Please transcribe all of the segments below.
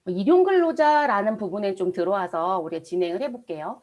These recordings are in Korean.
일용근로자라는 부분에 좀 들어와서 우리가 진행을 해볼게요.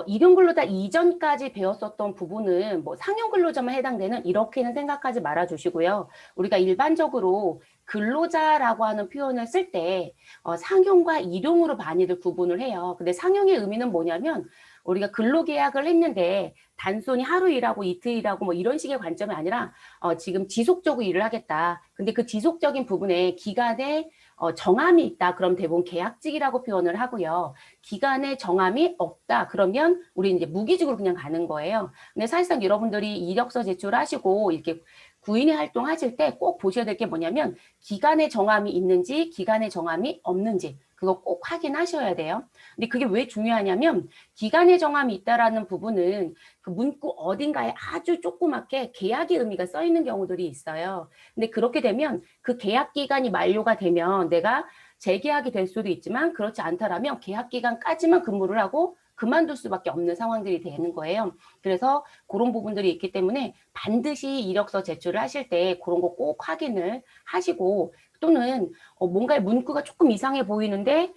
일용근로자 이전까지 배웠었던 부분은 뭐 상용근로자만 해당되는 이렇게는 생각하지 말아주시고요. 우리가 일반적으로 근로자라고 하는 표현을 쓸 때 상용과 일용으로 많이들 구분을 해요. 근데 상용의 의미는 뭐냐면 우리가 근로계약을 했는데 단순히 하루 일하고 이틀 일하고 뭐 이런 식의 관점이 아니라 지금 지속적으로 일을 하겠다. 근데 그 지속적인 부분에 기간에 정함이 있다. 그럼 대부분 계약직이라고 표현을 하고요. 기간에 정함이 없다. 그러면 우리 이제 무기직으로 그냥 가는 거예요. 근데 사실상 여러분들이 이력서 제출하시고 이렇게 구인의 활동하실 때 꼭 보셔야 될 게 뭐냐면 기간에 정함이 있는지 기간에 정함이 없는지 그거 꼭 확인하셔야 돼요. 근데 그게 왜 중요하냐면 기간에 정함이 있다라는 부분은 그 문구 어딘가에 아주 조그맣게 계약의 의미가 써 있는 경우들이 있어요. 근데 그렇게 되면 그 계약 기간이 만료가 되면 내가 재계약이 될 수도 있지만 그렇지 않다라면 계약 기간까지만 근무를 하고 그만둘 수밖에 없는 상황들이 되는 거예요. 그래서 그런 부분들이 있기 때문에 반드시 이력서 제출을 하실 때 그런 거 꼭 확인을 하시고 또는 뭔가 문구가 조금 이상해 보이는데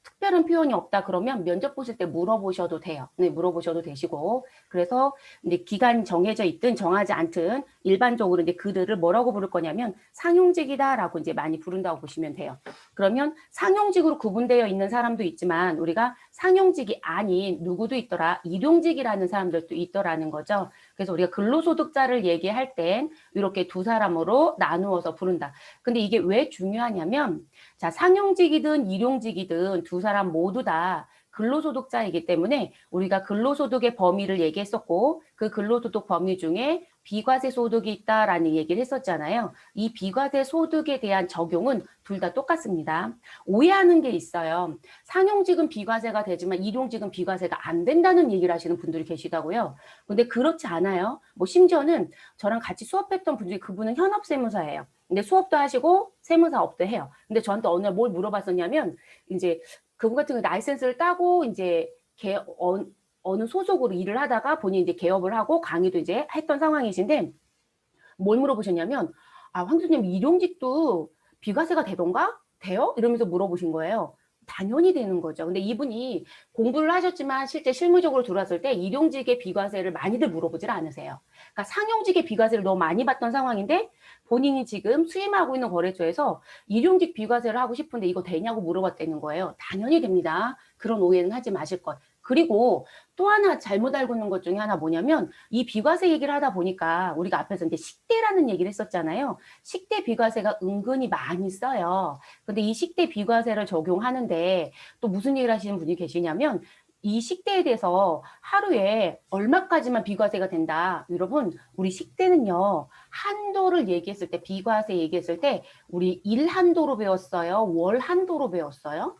특별한 표현이 없다 그러면 면접 보실 때 물어보셔도 돼요. 네, 물어보셔도 되시고 그래서 이제 기간 정해져 있든 정하지 않든 일반적으로 이제 그들을 뭐라고 부를 거냐면 상용직이다라고 이제 많이 부른다고 보시면 돼요. 그러면 상용직으로 구분되어 있는 사람도 있지만 우리가 상용직이 아닌 누구도 있더라 일용직이라는 사람들도 있더라는 거죠. 그래서 우리가 근로소득자를 얘기할 땐 이렇게 두 사람으로 나누어서 부른다. 근데 이게 왜 중요하냐면 자 상용직이든 일용직이든 두 사람 모두 다 근로소득자이기 때문에 우리가 근로소득의 범위를 얘기했었고 그 근로소득 범위 중에 비과세 소득이 있다라는 얘기를 했었잖아요. 이 비과세 소득에 대한 적용은 둘 다 똑같습니다. 오해하는 게 있어요. 상용직은 비과세가 되지만 일용직은 비과세가 안 된다는 얘기를 하시는 분들이 계시다고요. 근데 그렇지 않아요. 뭐 심지어는 저랑 같이 수업했던 분 중에 그분은 현업세무사예요. 근데 수업도 하시고 세무사업도 해요. 근데 저한테 어느 날 뭘 물어봤었냐면 이제 그분 같은 경우 라이센스를 따고 이제 어느 소속으로 일을 하다가 본인이 이제 개업을 하고 강의도 이제 했던 상황이신데 뭘 물어보셨냐면 황수님 일용직도 비과세가 되던가? 돼요? 이러면서 물어보신 거예요. 당연히 되는 거죠. 근데 이분이 공부를 하셨지만 실제 실무적으로 들어왔을 때 일용직의 비과세를 많이들 물어보질 않으세요. 그러니까 상용직의 비과세를 너무 많이 받던 상황인데 본인이 지금 수임하고 있는 거래처에서 일용직 비과세를 하고 싶은데 이거 되냐고 물어봤다는 거예요. 당연히 됩니다. 그런 오해는 하지 마실 것. 그리고 또 하나 잘못 알고 있는 것 중에 하나 뭐냐면 이 비과세 얘기를 하다 보니까 우리가 앞에서 이제 식대라는 얘기를 했었잖아요. 식대 비과세가 은근히 많이 써요. 근데 이 식대 비과세를 적용하는데 또 무슨 얘기를 하시는 분이 계시냐면 이 식대에 대해서 하루에 얼마까지만 비과세가 된다. 여러분, 우리 식대는요, 한도를 얘기했을 때, 비과세 얘기했을 때, 우리 일 한도로 배웠어요? 월 한도로 배웠어요?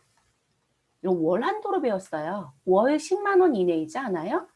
월 한도로 배웠어요. 월 10만 원 이내이지 않아요?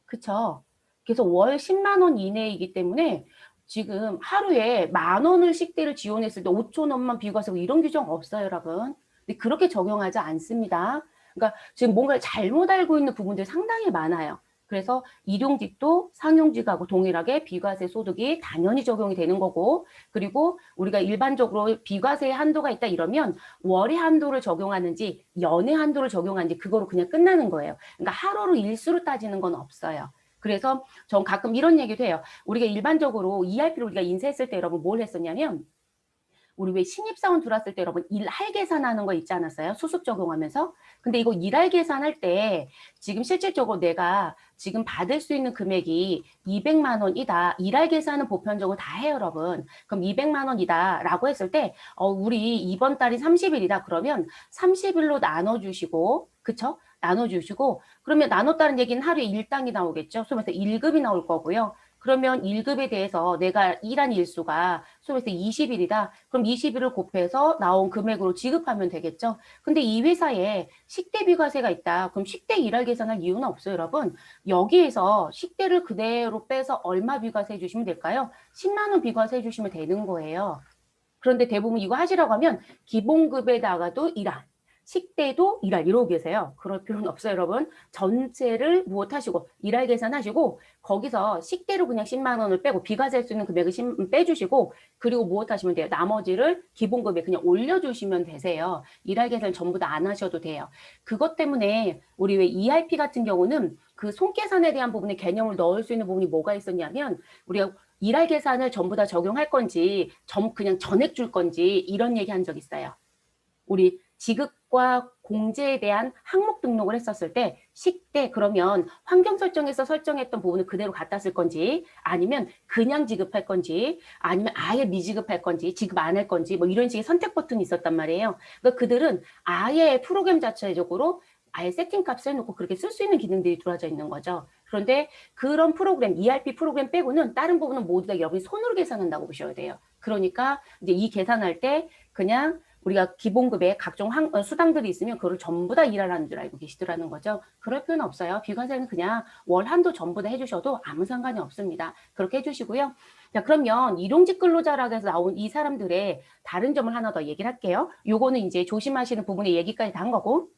그쵸? 그래서 월 10만 원 이내이기 때문에 지금 하루에 10,000원을 식대를 지원했을 때 5천 원만 비과세고 이런 규정 없어요, 여러분. 근데 그렇게 적용하지 않습니다. 그러니까 지금 뭔가를 잘못 알고 있는 부분들이 상당히 많아요. 그래서 일용직도 상용직하고 동일하게 비과세 소득이 당연히 적용이 되는 거고 그리고 우리가 일반적으로 비과세 한도가 있다 이러면 월의 한도를 적용하는지 연의 한도를 적용하는지 그거로 그냥 끝나는 거예요. 그러니까 하루로 일수로 따지는 건 없어요. 그래서 전 가끔 이런 얘기도 해요. 우리가 일반적으로 ERP를 우리가 인쇄했을 때 여러분 뭘 했었냐면 우리 왜 신입사원 들어왔을 때 여러분 일할 계산하는 거 있지 않았어요? 수습 적용하면서. 근데 이거 일할 계산할 때 지금 실질적으로 내가 지금 받을 수 있는 금액이 200만 원이다. 일할 계산은 보편적으로 다 해요, 여러분. 그럼 200만 원이다 라고 했을 때 우리 이번 달이 30일이다. 그러면 30일로 나눠주시고 그쵸? 나눠주시고 그러면 나눴다는 얘기는 하루에 일당이 나오겠죠. 소위해서 1급이 나올 거고요. 그러면 1급에 대해서 내가 일한 일수가 소위해서 20일이다. 그럼 20일을 곱해서 나온 금액으로 지급하면 되겠죠. 근데 이 회사에 식대 비과세가 있다. 그럼 식대 일할 계산할 이유는 없어요, 여러분. 여기에서 식대를 그대로 빼서 얼마 비과세 해주시면 될까요? 10만 원 비과세 해주시면 되는 거예요. 그런데 대부분 이거 하시라고 하면 기본급에다가도 일한 식대도 일할 이러고 계세요. 그럴 필요는 없어요, 여러분. 전체를 무엇하시고 일할 계산하시고 거기서 식대로 그냥 10만 원을 빼고 비과세할 수 있는 금액을 빼주시고 그리고 무엇하시면 돼요? 나머지를 기본급에 그냥 올려주시면 되세요. 일할 계산 전부 다 안 하셔도 돼요. 그것 때문에 우리 왜 ERP 같은 경우는 그 손계산에 대한 부분에 개념을 넣을 수 있는 부분이 뭐가 있었냐면 우리가 일할 계산을 전부 다 적용할 건지 그냥 전액 줄 건지 이런 얘기 한 적 있어요. 우리 지급과 공제에 대한 항목 등록을 했었을 때 식대 그러면 환경 설정에서 설정했던 부분을 그대로 갖다 쓸 건지 아니면 그냥 지급할 건지 아니면 아예 미지급할 건지 지급 안 할 건지 뭐 이런 식의 선택 버튼이 있었단 말이에요. 그러니까 그들은 아예 프로그램 자체적으로 아예 세팅 값을 해놓고 그렇게 쓸 수 있는 기능들이 들어져 있는 거죠. 그런데 그런 프로그램, ERP 프로그램 빼고는 다른 부분은 모두 다 여러분이 손으로 계산한다고 보셔야 돼요. 그러니까 이제 이 계산할 때 그냥 우리가 기본급에 각종 수당들이 있으면 그걸 전부 다 일하라는 줄 알고 계시더라는 거죠. 그럴 필요는 없어요. 비과세는 그냥 월 한도 전부 다 해주셔도 아무 상관이 없습니다. 그렇게 해주시고요. 자, 그러면 일용직 근로자라고 해서 나온 이 사람들의 다른 점을 하나 더 얘기를 할게요. 요거는 이제 조심하시는 부분의 얘기까지 다 한 거고.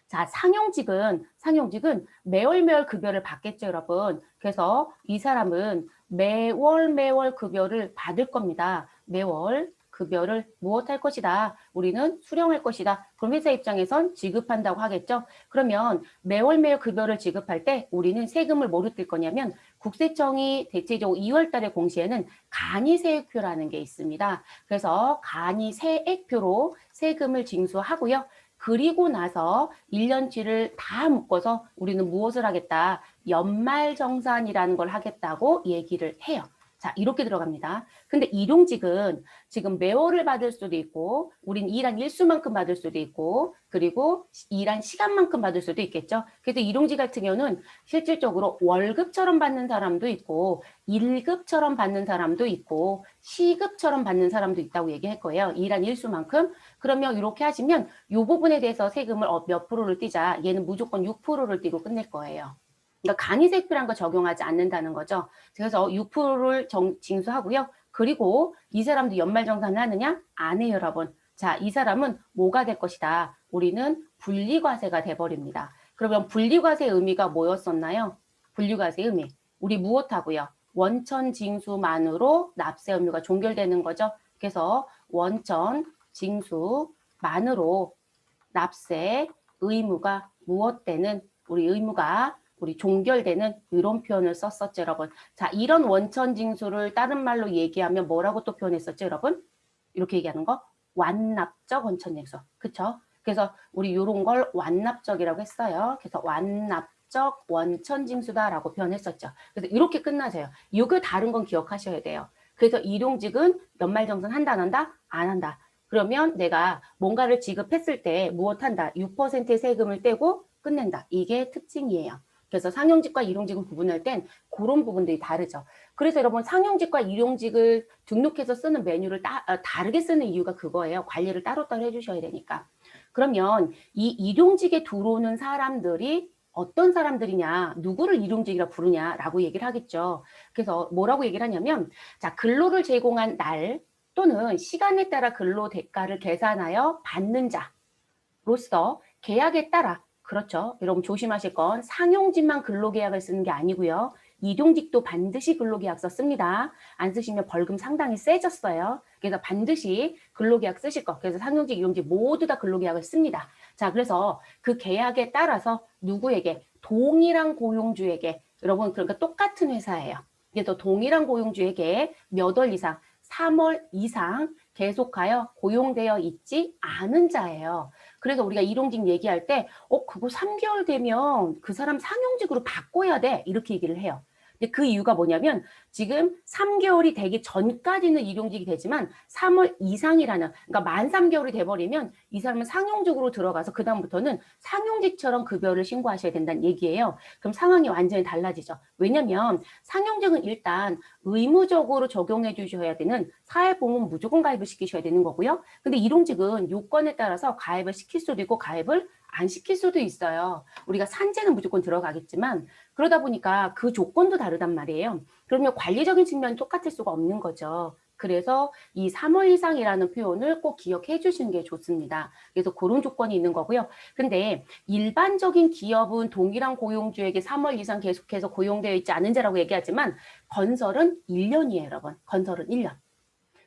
자, 상용직은 매월 급여를 받겠죠, 여러분. 그래서 이 사람은 매월 급여를 받을 겁니다. 매월 급여를 무엇할 것이다. 우리는 수령할 것이다. 그럼 회사 입장에선 지급한다고 하겠죠. 그러면 매월 급여를 지급할 때 우리는 세금을 뭐로 띨 거냐면 국세청이 대체적으로 2월 달에 공시에는 간이세액표라는 게 있습니다. 그래서 간이세액표로 세금을 징수하고요. 그리고 나서 1년치를 다 묶어서 우리는 무엇을 하겠다? 연말정산이라는 걸 하겠다고 얘기를 해요. 자, 이렇게 들어갑니다. 근데 일용직은 지금 매월을 받을 수도 있고, 우린 일한 일수만큼 받을 수도 있고, 그리고 일한 시간만큼 받을 수도 있겠죠. 그래서 일용직 같은 경우는 실질적으로 월급처럼 받는 사람도 있고, 일급처럼 받는 사람도 있고, 시급처럼 받는 사람도 있다고 얘기할 거예요. 일한 일수만큼. 그러면 이렇게 하시면 이 부분에 대해서 세금을 몇 프로를 떼자. 얘는 무조건 6%를 떼고 끝낼 거예요. 그러니까 간이세표란 거 적용하지 않는다는 거죠. 그래서 6%를 징수하고요. 그리고 이 사람도 연말정산을 하느냐? 안 해요, 여러분. 자, 이 사람은 뭐가 될 것이다? 우리는 분리과세가 돼버립니다. 그러면 분리과세의 의미가 뭐였었나요? 분리과세의 의미. 우리 무엇하고요? 원천 징수만으로 납세 의무가 종결되는 거죠. 그래서 원천 징수만으로 납세 의무가 무엇되는 우리 종결되는 이런 표현을 썼었죠, 여러분. 자, 이런 원천 징수를 다른 말로 얘기하면 뭐라고 또 표현했었죠, 여러분? 이렇게 얘기하는 거 완납적 원천 징수. 그쵸? 그래서 우리 이런 걸 완납적이라고 했어요. 그래서 완납적 원천 징수다라고 표현했었죠. 그래서 이렇게 끝나세요. 이거 다른 건 기억하셔야 돼요. 그래서 일용직은 연말정산 한다, 안 한다? 안 한다. 그러면 내가 뭔가를 지급했을 때 무엇한다? 6%의 세금을 떼고 끝낸다. 이게 특징이에요. 그래서 상용직과 일용직을 구분할 땐 그런 부분들이 다르죠. 그래서 여러분 상용직과 일용직을 등록해서 쓰는 메뉴를 다르게 쓰는 이유가 그거예요. 관리를 따로따로 해주셔야 되니까. 그러면 이 일용직에 들어오는 사람들이 어떤 사람들이냐, 누구를 일용직이라 부르냐라고 얘기를 하겠죠. 그래서 뭐라고 얘기를 하냐면, 자, 근로를 제공한 날 또는 시간에 따라 근로 대가를 계산하여 받는 자로서 계약에 따라 그렇죠. 여러분 조심하실 건 상용직만 근로계약을 쓰는 게 아니고요. 일용직도 반드시 근로계약서 씁니다. 안 쓰시면 벌금 상당히 세졌어요. 그래서 반드시 근로계약 쓰실 거. 그래서 상용직, 일용직 모두 다 근로계약을 씁니다. 자, 그래서 그 계약에 따라서 누구에게? 동일한 고용주에게. 여러분 그러니까 똑같은 회사예요. 그래서 동일한 고용주에게 몇 월 이상, 3월 이상 계속하여 고용되어 있지 않은 자예요. 그래서 우리가 일용직 얘기할 때 그거 3개월 되면 그 사람 상용직으로 바꿔야 돼 이렇게 얘기를 해요. 근데 그 이유가 뭐냐면 지금 3개월이 되기 전까지는 일용직이 되지만 3월 이상이라는 그러니까 만 3개월이 돼버리면 이 사람은 상용직으로 들어가서 그 다음부터는 상용직처럼 급여를 신고하셔야 된다는 얘기예요. 그럼 상황이 완전히 달라지죠. 왜냐면 상용직은 일단 의무적으로 적용해 주셔야 되는 사회보험 무조건 가입을 시키셔야 되는 거고요. 근데 일용직은 요건에 따라서 가입을 시킬 수도 있고 가입을 안 시킬 수도 있어요. 우리가 산재는 무조건 들어가겠지만 그러다 보니까 그 조건도 다르단 말이에요. 그러면 관리적인 측면이 똑같을 수가 없는 거죠. 그래서 이 3월 이상이라는 표현을 꼭 기억해 주시는 게 좋습니다. 그래서 그런 조건이 있는 거고요. 근데 일반적인 기업은 동일한 고용주에게 3월 이상 계속해서 고용되어 있지 않은 자라고 얘기하지만 건설은 1년이에요, 여러분. 건설은 1년.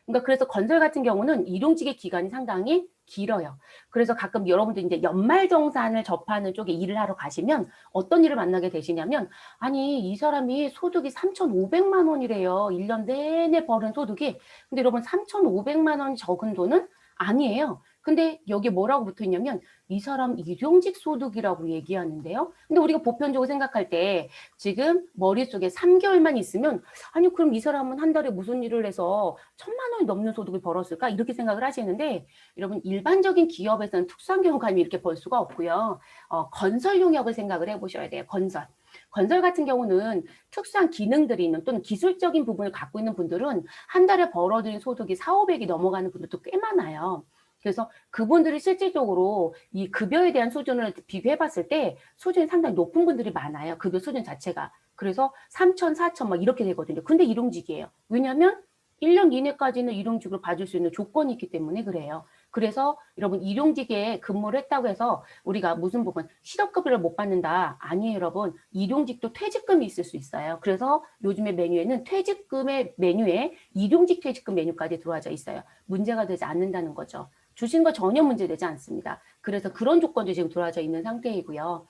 그러니까 그래서 건설 같은 경우는 일용직의 기간이 상당히 길어요. 그래서 가끔 여러분들 이제 연말정산을 접하는 쪽에 일을 하러 가시면 어떤 일을 만나게 되시냐면, 아니 이 사람이 소득이 3,500만 원이래요. 1년 내내 벌은 소득이. 근데 여러분 3,500만 원 적은 돈은 아니에요. 근데 여기 뭐라고 붙어 있냐면 이 사람 일용직 소득이라고 얘기하는데요. 근데 우리가 보편적으로 생각할 때 지금 머릿속에 3개월만 있으면, 아니 그럼 이 사람은 한 달에 무슨 일을 해서 1,000만 원이 넘는 소득을 벌었을까? 이렇게 생각을 하시는데, 여러분 일반적인 기업에서는 특수한 경우가 아니면 이렇게 벌 수가 없고요. 건설 용역을 생각을 해보셔야 돼요. 건설. 건설 같은 경우는 특수한 기능들이 있는 또는 기술적인 부분을 갖고 있는 분들은 한 달에 벌어들인 소득이 4,500이 넘어가는 분들도 꽤 많아요. 그래서 그분들이 실질적으로 이 급여에 대한 수준을 비교해 봤을 때 수준이 상당히 높은 분들이 많아요. 급여 수준 자체가. 그래서 3천, 4천 막 이렇게 되거든요. 근데 일용직이에요. 왜냐하면 1년 이내까지는 일용직으로 봐줄 수 있는 조건이 있기 때문에 그래요. 그래서 여러분 일용직에 근무를 했다고 해서 우리가 무슨 부분 실업급여를 못 받는다. 아니에요, 여러분. 일용직도 퇴직금이 있을 수 있어요. 그래서 요즘에 메뉴에는 퇴직금의 메뉴에 일용직 퇴직금 메뉴까지 들어와져 있어요. 문제가 되지 않는다는 거죠. 주신 거 전혀 문제되지 않습니다. 그래서 그런 조건도 지금 들어와져 있는 상태이고요.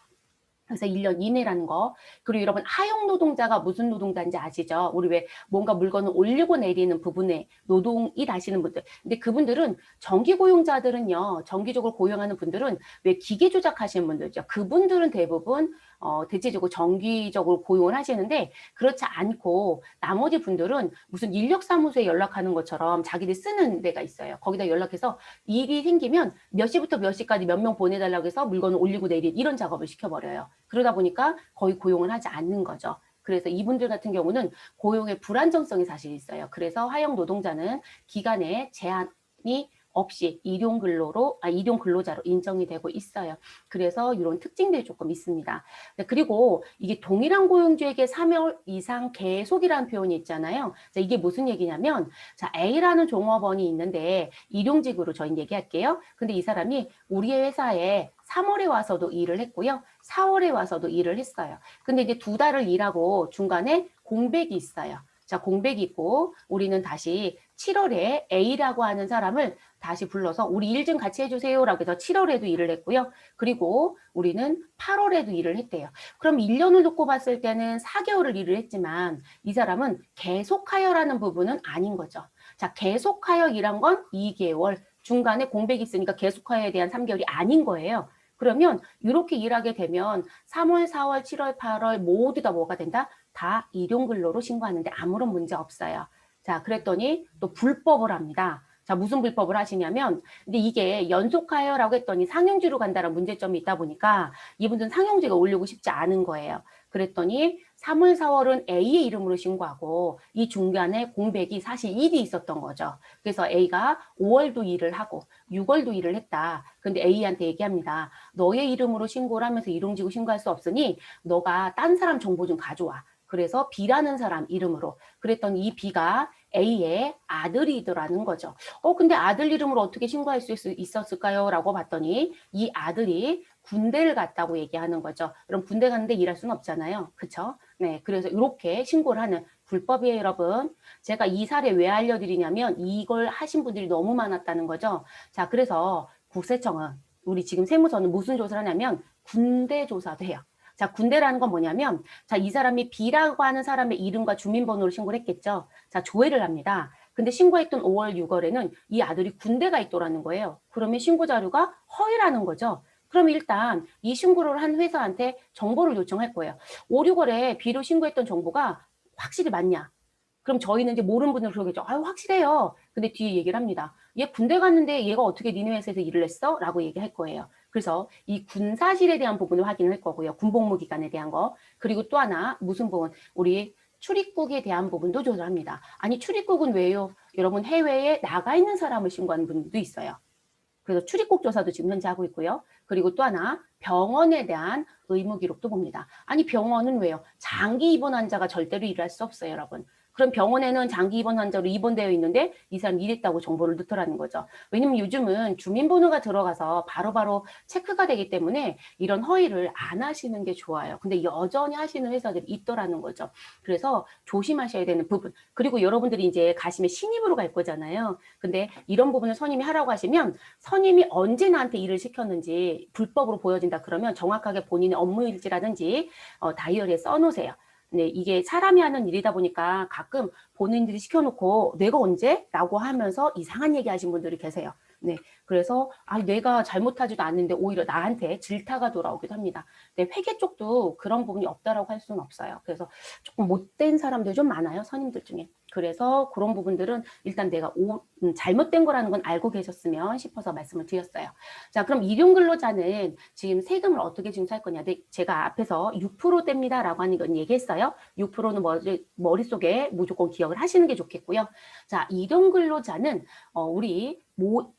그래서 1년 이내라는 거. 그리고 여러분 하용 노동자가 무슨 노동자인지 아시죠? 우리 왜 뭔가 물건을 올리고 내리는 부분에 노동일 하시는 분들. 근데 그분들은 정기 고용자들은요. 정기적으로 고용하는 분들은 왜 기계 조작하시는 분들죠. 그분들은 대부분 대체적으로 정기적으로 고용을 하시는데, 그렇지 않고 나머지 분들은 무슨 인력사무소에 연락하는 것처럼 자기들 쓰는 데가 있어요. 거기다 연락해서 일이 생기면 몇 시부터 몇 시까지 몇 명 보내달라고 해서 물건을 올리고 내리는 이런 작업을 시켜버려요. 그러다 보니까 거의 고용을 하지 않는 거죠. 그래서 이분들 같은 경우는 고용의 불안정성이 사실 있어요. 그래서 하용 노동자는 기간에 제한이 없이 일용 근로자로 인정이 되고 있어요. 그래서 이런 특징들이 조금 있습니다. 그리고 이게 동일한 고용주에게 3월 이상 계속이라는 표현이 있잖아요. 자, 이게 무슨 얘기냐면, 자, A라는 종업원이 있는데 일용직으로 저희 얘기할게요. 근데 이 사람이 우리의 회사에 3월에 와서도 일을 했고요. 4월에 와서도 일을 했어요. 근데 이제 2달을 일하고 중간에 공백이 있어요. 자, 공백이 있고 우리는 다시 7월에 A라고 하는 사람을 다시 불러서 우리 일 좀 같이 해주세요라고 해서 7월에도 일을 했고요. 그리고 우리는 8월에도 일을 했대요. 그럼 1년을 놓고 봤을 때는 4개월을 일을 했지만 이 사람은 계속하여라는 부분은 아닌 거죠. 자, 계속하여 일한 건 2개월, 중간에 공백이 있으니까 계속하여에 대한 3개월이 아닌 거예요. 그러면 이렇게 일하게 되면 3월, 4월, 7월, 8월 모두 다 뭐가 된다? 다 일용근로로 신고하는데 아무런 문제 없어요. 자, 그랬더니 또 불법을 합니다. 자, 무슨 불법을 하시냐면, 근데 이게 연속하여라고 했더니 상용지로 간다는 문제점이 있다 보니까 이분들은 상용지가 올리고 싶지 않은 거예요. 그랬더니 3월, 4월은 A의 이름으로 신고하고 이 중간에 공백이 사실 일이 있었던 거죠. 그래서 A가 5월도 일을 하고 6월도 일을 했다. 근데 A한테 얘기합니다. 너의 이름으로 신고를 하면서 일용직으로 신고할 수 없으니 너가 딴 사람 정보 좀 가져와. 그래서 B라는 사람 이름으로. 그랬더니 이 B가 A의 아들이더라는 거죠. 근데 아들 이름으로 어떻게 신고할 수 있었을까요? 라고 봤더니 이 아들이 군대를 갔다고 얘기하는 거죠. 그럼 군대 갔는데 일할 수는 없잖아요. 그쵸? 네. 그래서 이렇게 신고를 하는 불법이에요, 여러분. 제가 이 사례 왜 알려드리냐면 이걸 하신 분들이 너무 많았다는 거죠. 자, 그래서 국세청은 우리 지금 세무서는 무슨 조사를 하냐면 군대 조사도 해요. 자, 군대라는 건 뭐냐면, 자, 이 사람이 B라고 하는 사람의 이름과 주민번호를 신고를 했겠죠. 자, 조회를 합니다. 근데 신고했던 5월, 6월에는 이 아들이 군대가 있더라는 거예요. 그러면 신고 자료가 허위라는 거죠. 그럼 일단 이 신고를 한 회사한테 정보를 요청할 거예요. 5, 6월에 B로 신고했던 정보가 확실히 맞냐? 그럼 저희는 이제 모르는 분들 그러겠죠. 아유, 확실해요. 근데 뒤에 얘기를 합니다. 얘 군대 갔는데 얘가 어떻게 니네 회사에서 일을 했어? 라고 얘기할 거예요. 그래서 이 군사실에 대한 부분을 확인할 거고요. 군복무 기간에 대한 거. 그리고 또 하나 무슨 부분? 우리 출입국에 대한 부분도 조사합니다. 아니, 출입국은 왜요? 여러분 해외에 나가 있는 사람을 신고하는 분들도 있어요. 그래서 출입국 조사도 지금 현재 하고 있고요. 그리고 또 하나 병원에 대한 의무 기록도 봅니다. 아니, 병원은 왜요? 장기 입원 환자가 절대로 일할 수 없어요, 여러분. 그럼 병원에는 장기 입원 환자로 입원되어 있는데 이 사람 이랬다고 정보를 넣더라는 거죠. 왜냐면 요즘은 주민번호가 들어가서 바로바로 체크가 되기 때문에 이런 허위를 안 하시는 게 좋아요. 근데 여전히 하시는 회사들이 있더라는 거죠. 그래서 조심하셔야 되는 부분. 그리고 여러분들이 이제 가시면 신입으로 갈 거잖아요. 근데 이런 부분을 선임이 하라고 하시면 선임이 언제 나한테 일을 시켰는지 불법으로 보여진다 그러면 정확하게 본인의 업무 일지라든지 다이어리에 써놓으세요. 네, 이게 사람이 하는 일이다 보니까 가끔 본인들이 시켜놓고 내가 언제? 라고 하면서 이상한 얘기 하신 분들이 계세요. 네, 그래서 내가 잘못하지도 않는데 오히려 나한테 질타가 돌아오기도 합니다. 근데 회계 쪽도 그런 부분이 없다라고 할 수는 없어요. 그래서 조금 못된 사람들이 좀 많아요, 선임들 중에. 그래서 그런 부분들은 일단 내가 잘못된 거라는 건 알고 계셨으면 싶어서 말씀을 드렸어요. 자, 그럼 일용근로자는 지금 세금을 어떻게 징수할 거냐. 제가 앞에서 6%대입니다 라고 하는 건 얘기했어요. 6%는 머릿속에 무조건 기억을 하시는 게 좋겠고요. 자, 일용근로자는 우리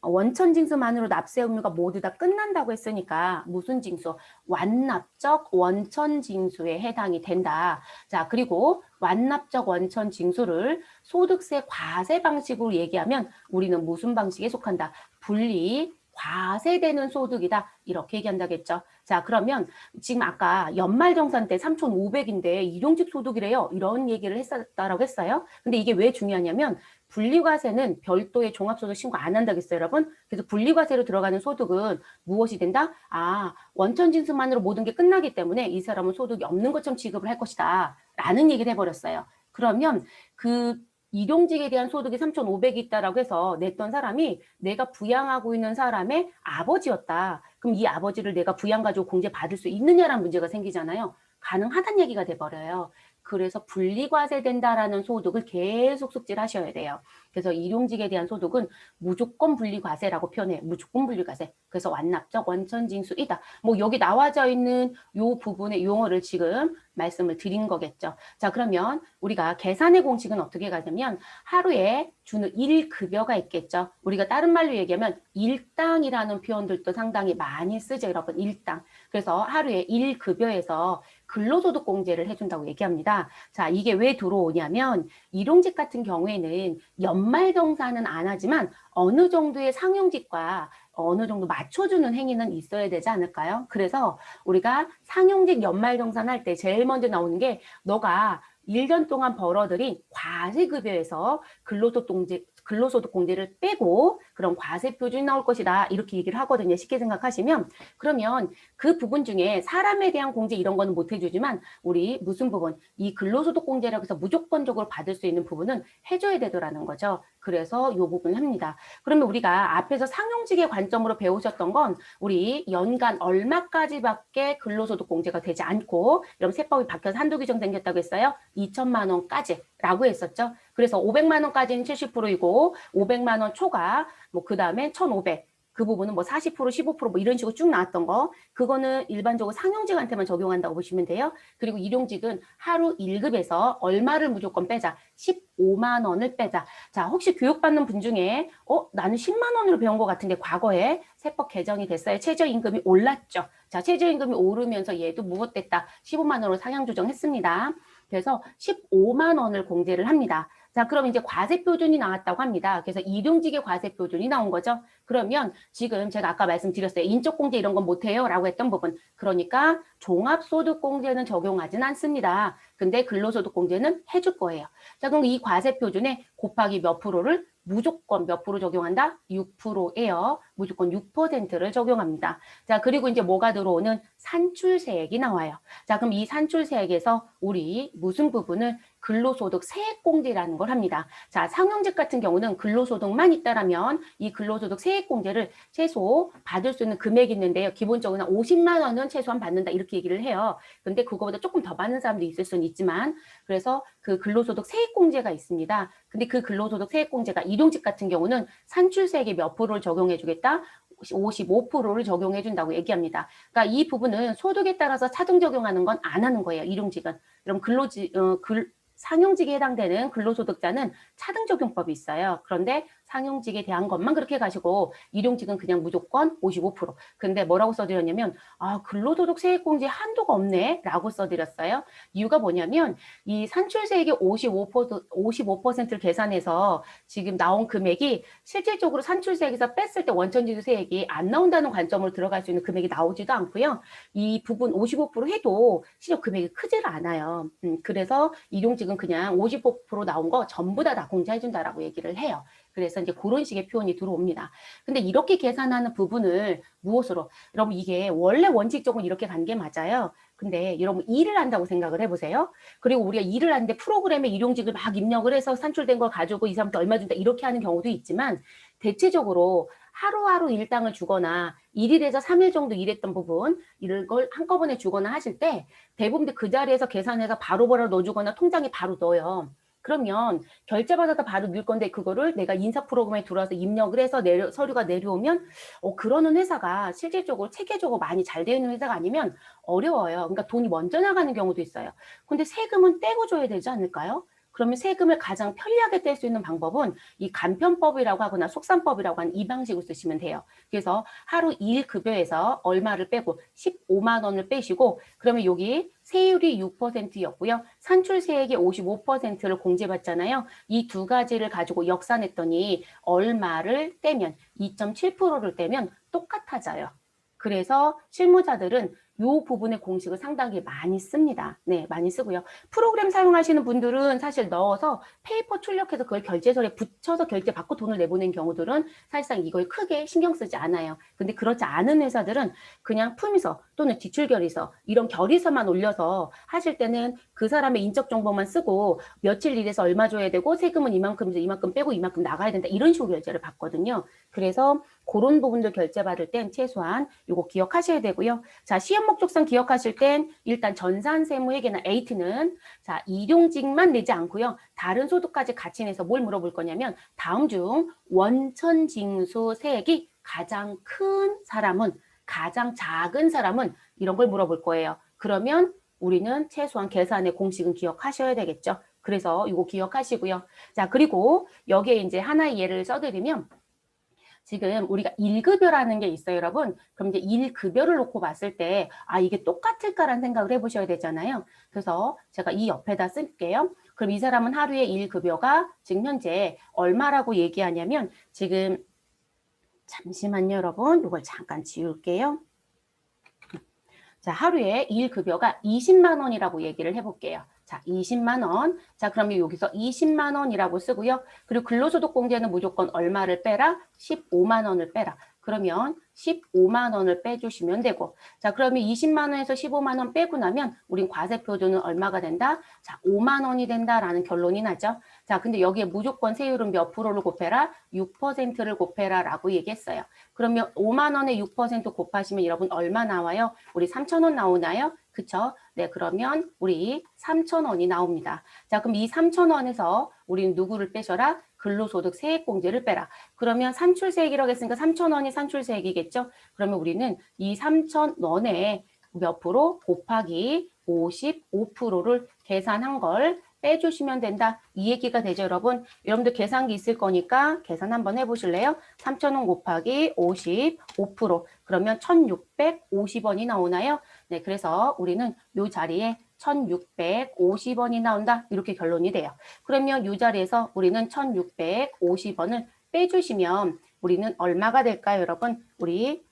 원천징수만으로 납세 의무가 모두 다 끝난다고 했으니까 무슨 징수? 완납적 원천징수에 해당이 된다. 자, 그리고 완납적 원천징수를 소득세 과세 방식으로 얘기하면 우리는 무슨 방식에 속한다? 분리 과세되는 소득이다. 이렇게 얘기한다겠죠. 자, 그러면 지금 아까 연말정산 때 3,500인데 일용직 소득이래요. 이런 얘기를 했었다라고 했어요. 근데 이게 왜 중요하냐면 분리과세는 별도의 종합소득 신고 안 한다고 했어요, 여러분. 그래서 분리과세로 들어가는 소득은 무엇이 된다? 원천징수만으로 모든 게 끝나기 때문에 이 사람은 소득이 없는 것처럼 취급을 할 것이다. 라는 얘기를 해버렸어요. 그러면 그 일용직에 대한 소득이 3,500이 있다라고 해서 냈던 사람이 내가 부양하고 있는 사람의 아버지였다. 그럼 이 아버지를 내가 부양 가지고 공제 받을 수 있느냐라는 문제가 생기잖아요. 가능하다는 얘기가 돼버려요. 그래서 분리과세된다라는 소득을 계속 숙지하셔야 돼요. 그래서 일용직에 대한 소득은 무조건 분리과세라고 표현해요. 무조건 분리과세. 그래서 완납적 원천징수이다. 뭐 여기 나와져 있는 요 부분의 용어를 지금 말씀을 드린 거겠죠. 자, 그러면 우리가 계산의 공식은 어떻게 가냐면 하루에 주는 일급여가 있겠죠. 우리가 다른 말로 얘기하면 일당이라는 표현들도 상당히 많이 쓰죠, 여러분. 일당. 그래서 하루에 일급여에서 근로소득 공제를 해준다고 얘기합니다. 자, 이게 왜 들어오냐면 일용직 같은 경우에는 연말정산은 안 하지만 어느 정도의 상용직과 어느 정도 맞춰주는 행위는 있어야 되지 않을까요? 그래서 우리가 상용직 연말정산할 때 제일 먼저 나오는 게 너가 1년 동안 벌어들인 과세급여에서 근로소득 공제를 빼고 그런 과세 표준이 나올 것이다. 이렇게 얘기를 하거든요. 쉽게 생각하시면. 그러면 그 부분 중에 사람에 대한 공제 이런 거는 못 해주지만 우리 무슨 부분? 이 근로소득 공제라고 해서 무조건적으로 받을 수 있는 부분은 해줘야 되더라는 거죠. 그래서 이 부분을 합니다. 그러면 우리가 앞에서 상용직의 관점으로 배우셨던 건 우리 연간 얼마까지밖에 근로소득 공제가 되지 않고 이런 세법이 바뀌어서 한도 규정 생겼다고 했어요. 2천만 원까지라고 했었죠. 그래서 500만 원까지는 70%이고 500만 원 초과 그 다음에 1,500. 그 부분은 40%, 15% 이런 식으로 쭉 나왔던 거. 그거는 일반적으로 상용직한테만 적용한다고 보시면 돼요. 그리고 일용직은 하루 1급에서 얼마를 무조건 빼자. 15만 원을 빼자. 자, 혹시 교육받는 분 중에 나는 10만 원으로 배운 것 같은데 과거에 세법 개정이 됐어요. 최저임금이 올랐죠. 자, 최저임금이 오르면서 얘도 무엇됐다. 15만 원으로 상향 조정했습니다. 그래서 15만 원을 공제를 합니다. 자, 그럼 이제 과세표준이 나왔다고 합니다. 그래서 일용직의 과세표준이 나온 거죠. 그러면 지금 제가 아까 말씀드렸어요. 인적공제 이런 건 못해요 라고 했던 부분. 그러니까 종합소득공제는 적용하진 않습니다. 근데 근로소득공제는 해줄 거예요. 자, 그럼 이 과세표준에 곱하기 몇 프로를 무조건 몇 프로 적용한다? 6%예요. 무조건 6%를 적용합니다. 자, 그리고 이제 뭐가 들어오는 산출세액이 나와요. 자, 그럼 이 산출세액에서 우리 무슨 부분을 근로소득 세액공제라는 걸 합니다. 자, 상용직 같은 경우는 근로소득만 있다라면 이 근로소득 세액공제를 최소 받을 수 있는 금액이 있는데요. 기본적으로 50만 원은 최소한 받는다 이렇게 얘기를 해요. 근데 그거보다 조금 더 받는 사람도 있을 수는 있지만 그래서 그 근로소득 세액공제가 있습니다. 근데 그 근로소득 세액공제가 일용직 같은 경우는 산출세액의 몇 프로를 적용해 주겠다? 55%를 적용해 준다고 얘기합니다. 그러니까 이 부분은 소득에 따라서 차등 적용하는 건 안 하는 거예요. 일용직은. 그럼 상용직에 해당되는 근로소득자는 차등 적용법이 있어요. 그런데 상용직에 대한 것만 그렇게 가시고 일용직은 그냥 무조건 55%. 근데 뭐라고 써드렸냐면 근로소득 세액공제 한도가 없네 라고 써드렸어요. 이유가 뭐냐면 이 산출세액의 55%를 계산해서 지금 나온 금액이 실질적으로 산출세액에서 뺐을 때 원천지수세액이 안 나온다는 관점으로 들어갈 수 있는 금액이 나오지도 않고요. 이 부분 55% 해도 실효 금액이 크지를 않아요. 그래서 일용직은 그냥 55% 나온 거 전부 다 공제해준다라고 얘기를 해요. 그래서 이제 그런 식의 표현이 들어옵니다. 근데 이렇게 계산하는 부분을 무엇으로? 여러분 이게 원래 원칙적으로 이렇게 간 게 맞아요. 근데 여러분 일을 한다고 생각을 해보세요. 그리고 우리가 일을 하는데 프로그램에 일용직을 막 입력을 해서 산출된 걸 가지고 이 사람한테 얼마 준다 이렇게 하는 경우도 있지만 대체적으로 하루하루 일당을 주거나 1일에서 3일 정도 일했던 부분 이런 걸 한꺼번에 주거나 하실 때 대부분 그 자리에서 계산해서 바로 넣어주거나 통장에 바로 넣어요. 그러면 결제받아서 바로 넣을 건데 그거를 내가 인사 프로그램에 들어와서 입력을 해서 서류가 내려오면 그러는 회사가 실질적으로 체계적으로 많이 잘 되어 있는 회사가 아니면 어려워요. 그러니까 돈이 먼저 나가는 경우도 있어요. 근데 세금은 떼고 줘야 되지 않을까요? 그러면 세금을 가장 편리하게 뗄 수 있는 방법은 이 간편법이라고 하거나 속산법이라고 하는 이 방식을 쓰시면 돼요. 그래서 하루 2일 급여에서 얼마를 빼고 15만 원을 빼시고 그러면 여기 세율이 6%였고요. 산출세액의 55%를 공제받잖아요. 이 두 가지를 가지고 역산했더니 얼마를 떼면 2.7%를 떼면 똑같아져요. 그래서 실무자들은 이 부분의 공식을 상당히 많이 씁니다. 네, 많이 쓰고요. 프로그램 사용하시는 분들은 사실 넣어서 페이퍼 출력해서 그걸 결제서에 붙여서 결제 받고 돈을 내보낸 경우들은 사실상 이걸 크게 신경 쓰지 않아요. 근데 그렇지 않은 회사들은 그냥 품위서 또는 지출결의서 이런 결의서만 올려서 하실 때는 그 사람의 인적 정보만 쓰고 며칠 일해서 얼마 줘야 되고 세금은 이만큼에서 이만큼 빼고 이만큼 나가야 된다 이런 식으로 결제를 받거든요. 그래서 그런 부분들 결제받을 땐 최소한 이거 기억하셔야 되고요. 자, 시험 목적상 기억하실 땐 일단 전산세무회계나 AT는 자, 일용직만 내지 않고요. 다른 소득까지 같이 내서 뭘 물어볼 거냐면 다음 중 원천징수 세액이 가장 큰 사람은 가장 작은 사람은 이런 걸 물어볼 거예요. 그러면 우리는 최소한 계산의 공식은 기억하셔야 되겠죠. 그래서 이거 기억하시고요. 자, 그리고 여기에 이제 하나의 예를 써드리면 지금 우리가 1급여라는 게 있어요, 여러분. 그럼 이제 1급여를 놓고 봤을 때, 이게 똑같을까라는 생각을 해보셔야 되잖아요. 그래서 제가 이 옆에다 쓸게요. 그럼 이 사람은 하루에 1급여가 지금 현재 얼마라고 얘기하냐면, 지금, 잠시만요, 여러분. 이걸 잠깐 지울게요. 자, 하루에 1급여가 20만 원이라고 얘기를 해볼게요. 자, 20만 원. 자, 그러면 여기서 20만 원이라고 쓰고요. 그리고 근로소득 공제는 무조건 얼마를 빼라? 15만 원을 빼라. 그러면 15만 원을 빼주시면 되고 자 그러면 20만 원에서 15만 원 빼고 나면 우린 과세표준은 얼마가 된다? 자 5만 원이 된다라는 결론이 나죠. 자 근데 여기에 무조건 세율은 몇 프로를 곱해라? 6%를 곱해라 라고 얘기했어요. 그러면 5만 원에 6% 곱하시면 여러분 얼마 나와요? 우리 3천 원 나오나요? 그쵸? 네 그러면 우리 3천 원이 나옵니다. 자 그럼 이 3천 원에서 우리는 누구를 빼셔라? 근로소득 세액공제를 빼라. 그러면 산출세액이라고 했으니까 3천 원이 산출세액이겠죠? 그러면 우리는 이 3천 원에 몇 프로 곱하기 55%를 계산한 걸 빼주시면 된다. 이 얘기가 되죠, 여러분? 여러분들 계산기 있을 거니까 계산 한번 해보실래요? 3,000원 곱하기 55%. 그러면 1,650원이 나오나요? 네, 그래서 우리는 이 자리에 1,650원이 나온다. 이렇게 결론이 돼요. 그러면 이 자리에서 우리는 1,650원을 빼주시면 우리는 얼마가 될까요, 여러분? 우리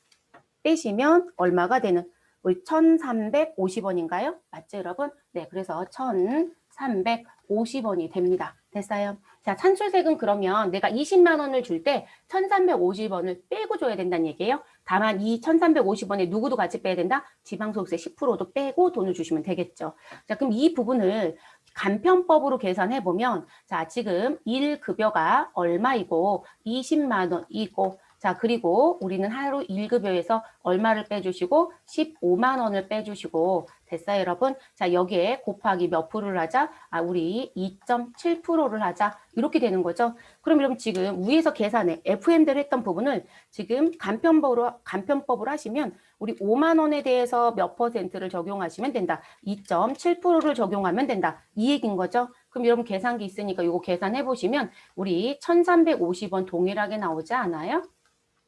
빼시면 얼마가 되는? 우리 1,350원인가요? 맞죠, 여러분? 네, 그래서 1,350원이 됩니다. 됐어요? 자, 산출세금 그러면 내가 20만 원을 줄 때 1,350원을 빼고 줘야 된다는 얘기예요. 다만 이 1,350원에 누구도 같이 빼야 된다? 지방소득세 10%도 빼고 돈을 주시면 되겠죠. 자, 그럼 이 부분을 간편법으로 계산해보면 자, 지금 1급여가 얼마이고 20만 원이고 자, 그리고 우리는 하루 1급여에서 얼마를 빼주시고 15만 원을 빼주시고 됐어요, 여러분? 자, 여기에 곱하기 몇 프로를 하자? 우리 2.7%를 하자. 이렇게 되는 거죠. 그럼 여러분 지금 위에서 계산해 FM대로 했던 부분을 지금 간편법으로 하시면 우리 5만 원에 대해서 몇 퍼센트를 적용하시면 된다. 2.7%를 적용하면 된다. 이 얘기인 거죠. 그럼 여러분 계산기 있으니까 이거 계산해 보시면 우리 1350원 동일하게 나오지 않아요?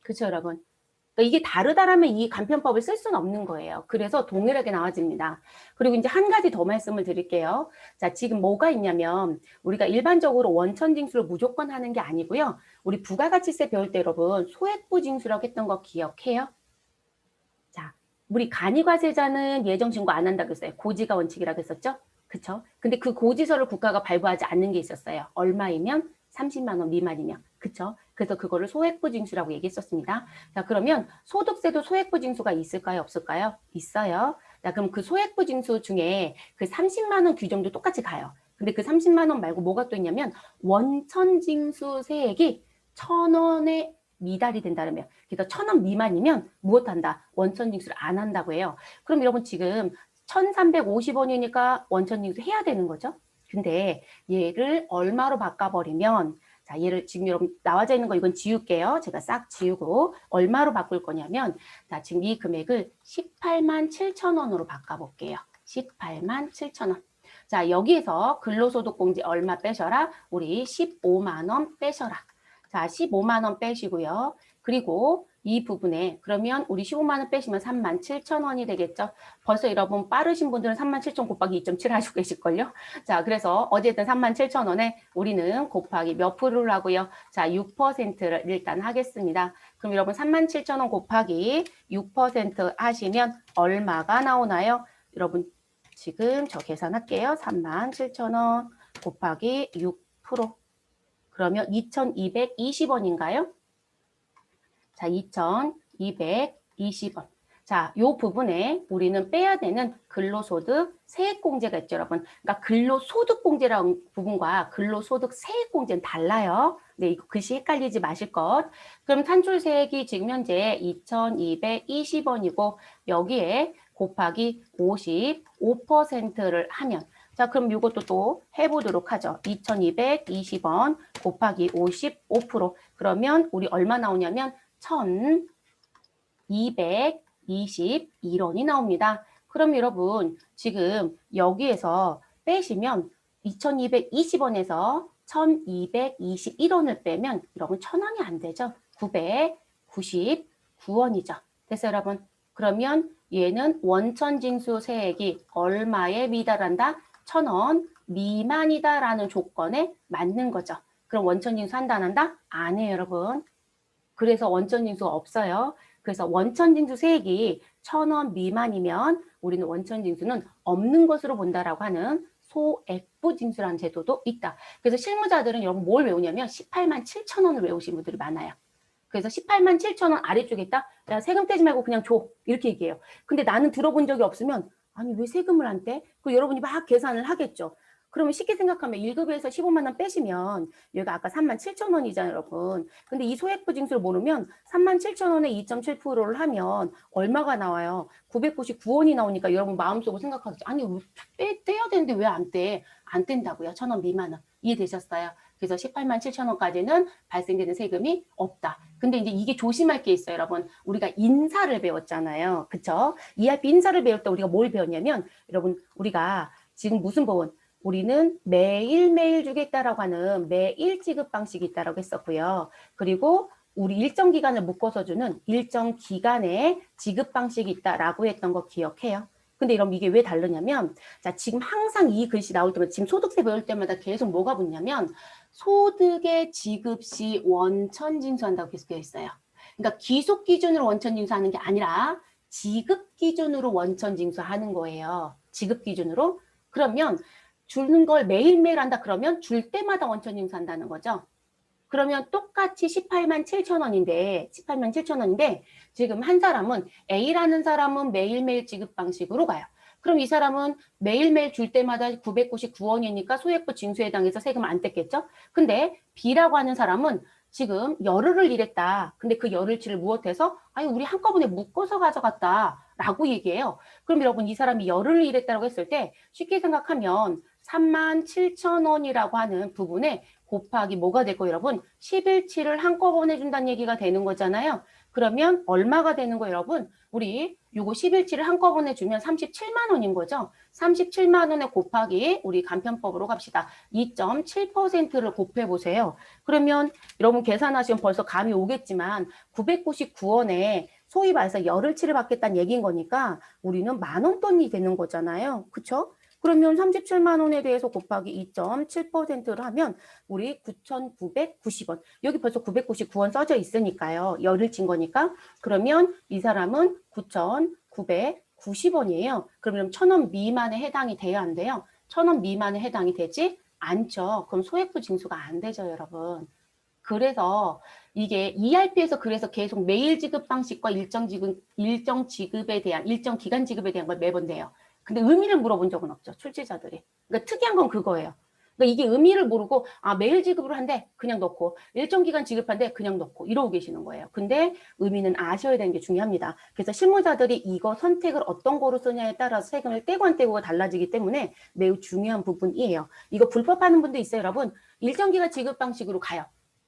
그쵸, 여러분? 그러니까 이게 다르다라면 이 간편법을 쓸 수는 없는 거예요. 그래서 동일하게 나와집니다. 그리고 이제 한 가지 더 말씀을 드릴게요. 자, 지금 뭐가 있냐면 우리가 일반적으로 원천징수를 무조건 하는 게 아니고요. 우리 부가가치세 배울 때 여러분 소액부징수라고 했던 거 기억해요? 자, 우리 간이과세자는 예정신고 안 한다고 했어요. 고지가 원칙이라고 했었죠? 그쵸? 근데 그 고지서를 국가가 발부하지 않는 게 있었어요. 얼마이면? 30만 원 미만이면. 그쵸? 그래서 그거를 소액부징수라고 얘기했었습니다. 자, 그러면 소득세도 소액부징수가 있을까요? 없을까요? 있어요. 자, 그럼 그 소액부징수 중에 그 30만 원 규정도 똑같이 가요. 근데 그 30만 원 말고 뭐가 또 있냐면 원천징수 세액이 1,000원에 미달이 된다면, 그러니까 1,000원 미만이면 무엇한다? 원천징수를 안 한다고 해요. 그럼 여러분 지금 1,350원이니까 원천징수 해야 되는 거죠. 근데 얘를 얼마로 바꿔버리면, 자, 얘를 지금 여러분 나와져 있는 거 이건 지울게요. 제가 싹 지우고 얼마로 바꿀 거냐면, 자, 지금 이 금액을 18만 7천 원으로 바꿔볼게요. 18만 7천 원. 자, 여기에서 근로소득공제 얼마 빼셔라? 우리 15만 원 빼셔라. 자, 15만 원 빼시고요. 그리고 이 부분에 그러면 우리 15만 원 빼시면 3만 7천 원이 되겠죠. 벌써 여러분 빠르신 분들은 3만 7천 곱하기 2.7 하시고 계실걸요. 자, 그래서 어쨌든 3만 7천 원에 우리는 곱하기 몇 프로를 하고요. 자, 6%를 일단 하겠습니다. 그럼 여러분 3만 7천 원 곱하기 6% 하시면 얼마가 나오나요? 여러분 지금 저 계산할게요. 3만 7천 원 곱하기 6%. 그러면 2,220원인가요? 자, 2,220원. 자, 요 부분에 우리는 빼야 되는 근로소득 세액공제가 있죠, 여러분. 그러니까 근로소득공제라는 부분과 근로소득 세액공제는 달라요. 네, 이거 글씨 헷갈리지 마실 것. 그럼 산출세액이 지금 현재 2,220원이고 여기에 곱하기 55%를 하면, 자, 그럼 이것도 또 해보도록 하죠. 2,220원 곱하기 55%. 그러면 우리 얼마 나오냐면 1,221원이 나옵니다. 그럼 여러분 지금 여기에서 빼시면 2,220원에서 1,221원을 빼면 여러분 1,000원이 안 되죠. 999원이죠. 됐어요, 여러분? 그러면 얘는 원천징수 세액이 얼마에 미달한다? 1,000원 미만이다라는 조건에 맞는 거죠. 그럼 원천징수 한다 안 한다? 안 해요, 여러분. 그래서 원천징수가 없어요. 그래서 원천징수 세액이 1,000원 미만이면 우리는 원천징수는 없는 것으로 본다라고 하는 소액부징수라는 제도도 있다. 그래서 실무자들은 여러분 뭘 외우냐면 18만 7천 원을 외우신 분들이 많아요. 그래서 18만 7천 원 아래쪽에 있다? 야, 세금 떼지 말고 그냥 줘. 이렇게 얘기해요. 근데 나는 들어본 적이 없으면 아니 왜 세금을 안 떼? 그 여러분이 막 계산을 하겠죠. 그러면 쉽게 생각하면 1급에서 15만 원 빼시면 여기가 아까 3만 7천 원이잖아요, 여러분. 근데 이 소액부징수를 모르면 3만 7천 원에 2.7%를 하면 얼마가 나와요? 999원이 나오니까 여러분 마음속으로 생각하겠죠. 아니 떼야 되는데 왜 안 떼? 안 뗀다고요. 1,000원 미만은. 이해되셨어요? 그래서 18만 7천 원까지는 발생되는 세금이 없다. 근데 이제 이게 조심할 게 있어요, 여러분. 우리가 인사를 배웠잖아요. 그쵸? ERP 인사를 배울 때 우리가 뭘 배웠냐면, 여러분, 우리가 지금 무슨 법은 우리는 매일매일 주겠다라고 하는 매일 지급 방식이 있다라고 했었고요. 그리고 우리 일정 기간을 묶어서 주는 일정 기간의 지급 방식이 있다라고 했던 거 기억해요. 근데 이럼 이게 왜 다르냐면, 자, 지금 항상 이 글씨 나올 때마다, 지금 소득세 배울 때마다 계속 뭐가 붙냐면, 소득의 지급 시 원천징수한다고 계속 되어 있어요. 그러니까 기속 기준으로 원천징수하는 게 아니라 지급 기준으로 원천징수하는 거예요. 지급 기준으로. 그러면 주는 걸 매일매일 한다 그러면 줄 때마다 원천징수한다는 거죠. 그러면 똑같이 18만 7천 원인데 18만 7천 원인데 지금 한 사람은 A라는 사람은 매일매일 지급 방식으로 가요. 그럼 이 사람은 매일매일 줄 때마다 999원이니까 소액부 징수에 해당해서 세금 안 뗐겠죠? 근데 B라고 하는 사람은 지금 열흘을 일했다. 근데 그 열흘치를 무엇해서 아니 우리 한꺼번에 묶어서 가져갔다 라고 얘기해요. 그럼 여러분 이 사람이 열흘을 일했다고 했을 때 쉽게 생각하면 3만 7천 원이라고 하는 부분에 곱하기 뭐가 될 거예요, 여러분? 10일치를 한꺼번에 준다는 얘기가 되는 거잖아요. 그러면 얼마가 되는 거예요, 여러분? 우리 요거 10일치를 한꺼번에 주면 37만 원인 거죠. 37만 원에 곱하기 우리 간편법으로 갑시다. 2.7%를 곱해보세요. 그러면 여러분 계산하시면 벌써 감이 오겠지만 999원에 소위 말해서 열흘치를 받겠다는 얘기인 거니까 우리는 만원 돈이 되는 거잖아요. 그쵸? 그러면 37만 원에 대해서 곱하기 2.7%를 하면 우리 9,990원. 여기 벌써 999원 써져 있으니까요. 열흘 친 거니까. 그러면 이 사람은 9,990원이에요. 그러면 1,000원 미만에 해당이 돼야 안 돼요? 1,000원 미만에 해당이 되지 않죠. 그럼 소액부 징수가 안 되죠, 여러분. 그래서 이게 ERP에서 그래서 계속 매일 지급 방식과 일정 지급에 대한 일정 기간 지급에 대한 걸 매번 내요. 근데 의미를 물어본 적은 없죠, 출제자들이. 그러니까 특이한 건 그거예요. 그러니까 이게 의미를 모르고 매일 지급으로 한대 그냥 넣고 일정 기간 지급한대 그냥 넣고 이러고 계시는 거예요. 근데 의미는 아셔야 되는 게 중요합니다. 그래서 실무자들이 이거 선택을 어떤 거로 쓰냐에 따라서 세금을 떼고 안 떼고가 달라지기 때문에 매우 중요한 부분이에요. 이거 불법하는 분도 있어요, 여러분. 일정 기간 지급 방식으로 가요.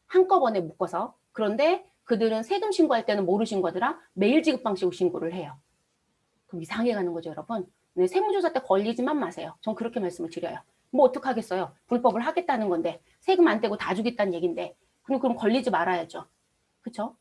한꺼번에 묶어서. 그런데 그들은 세금 신고할 때는 뭐로 신고하더라? 매일 지급 방식으로 신고를 해요. 그럼 이상해 가는 거죠, 여러분. 네, 세무조사 때 걸리지만 마세요. 전 그렇게 말씀을 드려요. 뭐 어떡하겠어요. 불법을 하겠다는 건데 세금 안 떼고 다 주겠다는 얘긴데 그럼 걸리지 말아야죠. 그쵸?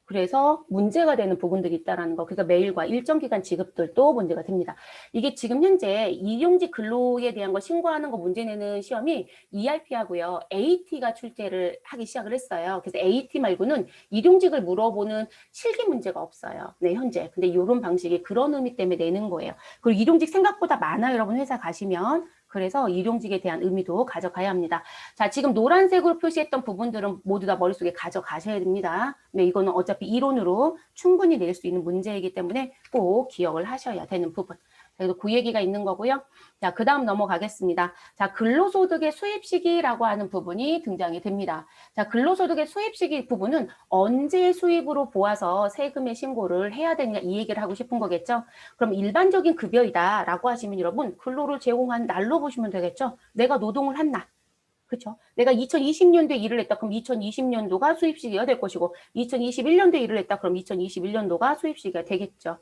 그래서 문제가 되는 부분들이 있다는 거. 그러니까 매일과 일정 기간 지급들도 문제가 됩니다. 이게 지금 현재 일용직 근로에 대한 거 신고하는 거 문제 내는 시험이 ERP하고요. AT가 출제를 하기 시작을 했어요. 그래서 AT 말고는 일용직을 물어보는 실기 문제가 없어요. 네, 현재. 근데 이런 방식이 그런 의미 때문에 내는 거예요. 그리고 일용직 생각보다 많아요. 여러분 회사 가시면. 그래서 일용직에 대한 의미도 가져가야 합니다. 자, 지금 노란색으로 표시했던 부분들은 모두 다 머릿속에 가져가셔야 됩니다. 네, 이거는 어차피 이론으로 충분히 낼 수 있는 문제이기 때문에 꼭 기억을 하셔야 되는 부분. 그래도 그 얘기가 있는 거고요. 자, 그 다음 넘어가겠습니다. 자, 근로소득의 수입 시기라고 하는 부분이 등장이 됩니다. 자, 근로소득의 수입 시기 부분은 언제 수입으로 보아서 세금의 신고를 해야 되느냐 이 얘기를 하고 싶은 거겠죠. 그럼 일반적인 급여이다라고 하시면 여러분 근로를 제공한 날로 보시면 되겠죠. 내가 노동을 한 날. 그렇죠? 내가 2020년도에 일을 했다. 그럼 2020년도가 수입 시기가 될 것이고 2021년도에 일을 했다. 그럼 2021년도가 수입 시기가 되겠죠.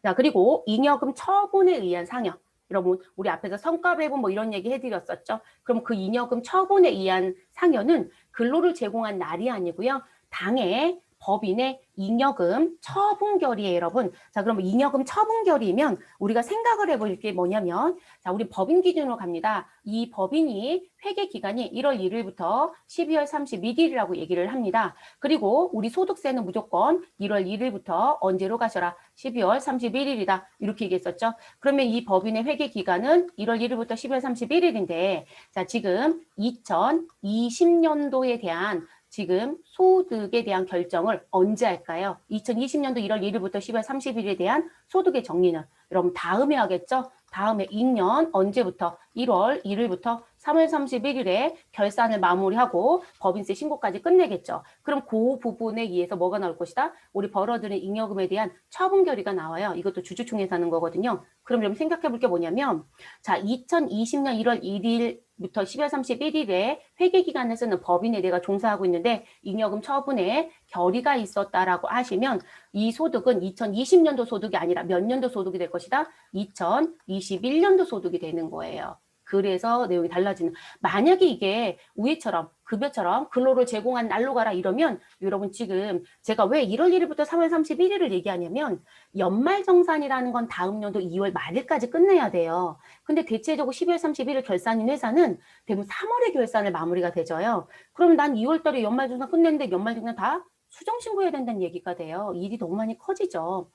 자, 그리고 잉여금 처분에 의한 상여. 여러분, 우리 앞에서 성과 배분 뭐 이런 얘기 해드렸었죠. 그럼 그 잉여금 처분에 의한 상여는 근로를 제공한 날이 아니고요. 당해 법인의 잉여금 처분결이에요, 여러분. 자, 그럼 잉여금 처분결이면 우리가 생각을 해볼 게 뭐냐면, 자, 우리 법인 기준으로 갑니다. 이 법인이 회계 기간이 1월 1일부터 12월 31일이라고 얘기를 합니다. 그리고 우리 소득세는 무조건 1월 1일부터 언제로 가셔라? 12월 31일이다. 이렇게 얘기했었죠. 그러면 이 법인의 회계 기간은 1월 1일부터 12월 31일인데, 자, 지금 2020년도에 대한 지금 소득에 대한 결정을 언제 할까요? 2020년도 1월 1일부터 10월 30일에 대한 소득의 정리는 여러분 다음에 하겠죠? 다음에 2년 언제부터? 1월 1일부터 3월 31일에 결산을 마무리하고 법인세 신고까지 끝내겠죠. 그럼 그 부분에 의해서 뭐가 나올 것이다? 우리 벌어들인 잉여금에 대한 처분 결의가 나와요. 이것도 주주총회에서 하는 거거든요. 그럼 여러분 생각해 볼 게 뭐냐면 자, 2020년 1월 1일부터 10월 31일에 회계기간을 쓰는 법인에 내가 종사하고 있는데 잉여금 처분에 결의가 있었다라고 하시면 이 소득은 2020년도 소득이 아니라 몇 년도 소득이 될 것이다? 2021년도 소득이 되는 거예요. 그래서 내용이 달라지는. 만약에 이게 위에처럼 급여처럼 근로를 제공한 날로 가라 이러면 여러분 지금 제가 왜 1월 1일부터 3월 31일을 얘기하냐면 연말정산이라는 건 다음 연도 2월 말일까지 끝내야 돼요. 근데 대체적으로 12월 31일 결산인 회사는 대부분 3월에 결산을 마무리가 되죠요. 그럼 난 2월 달에 연말정산 끝냈는데 연말정산 다 수정신고해야 된다는 얘기가 돼요. 일이 너무 많이 커지죠.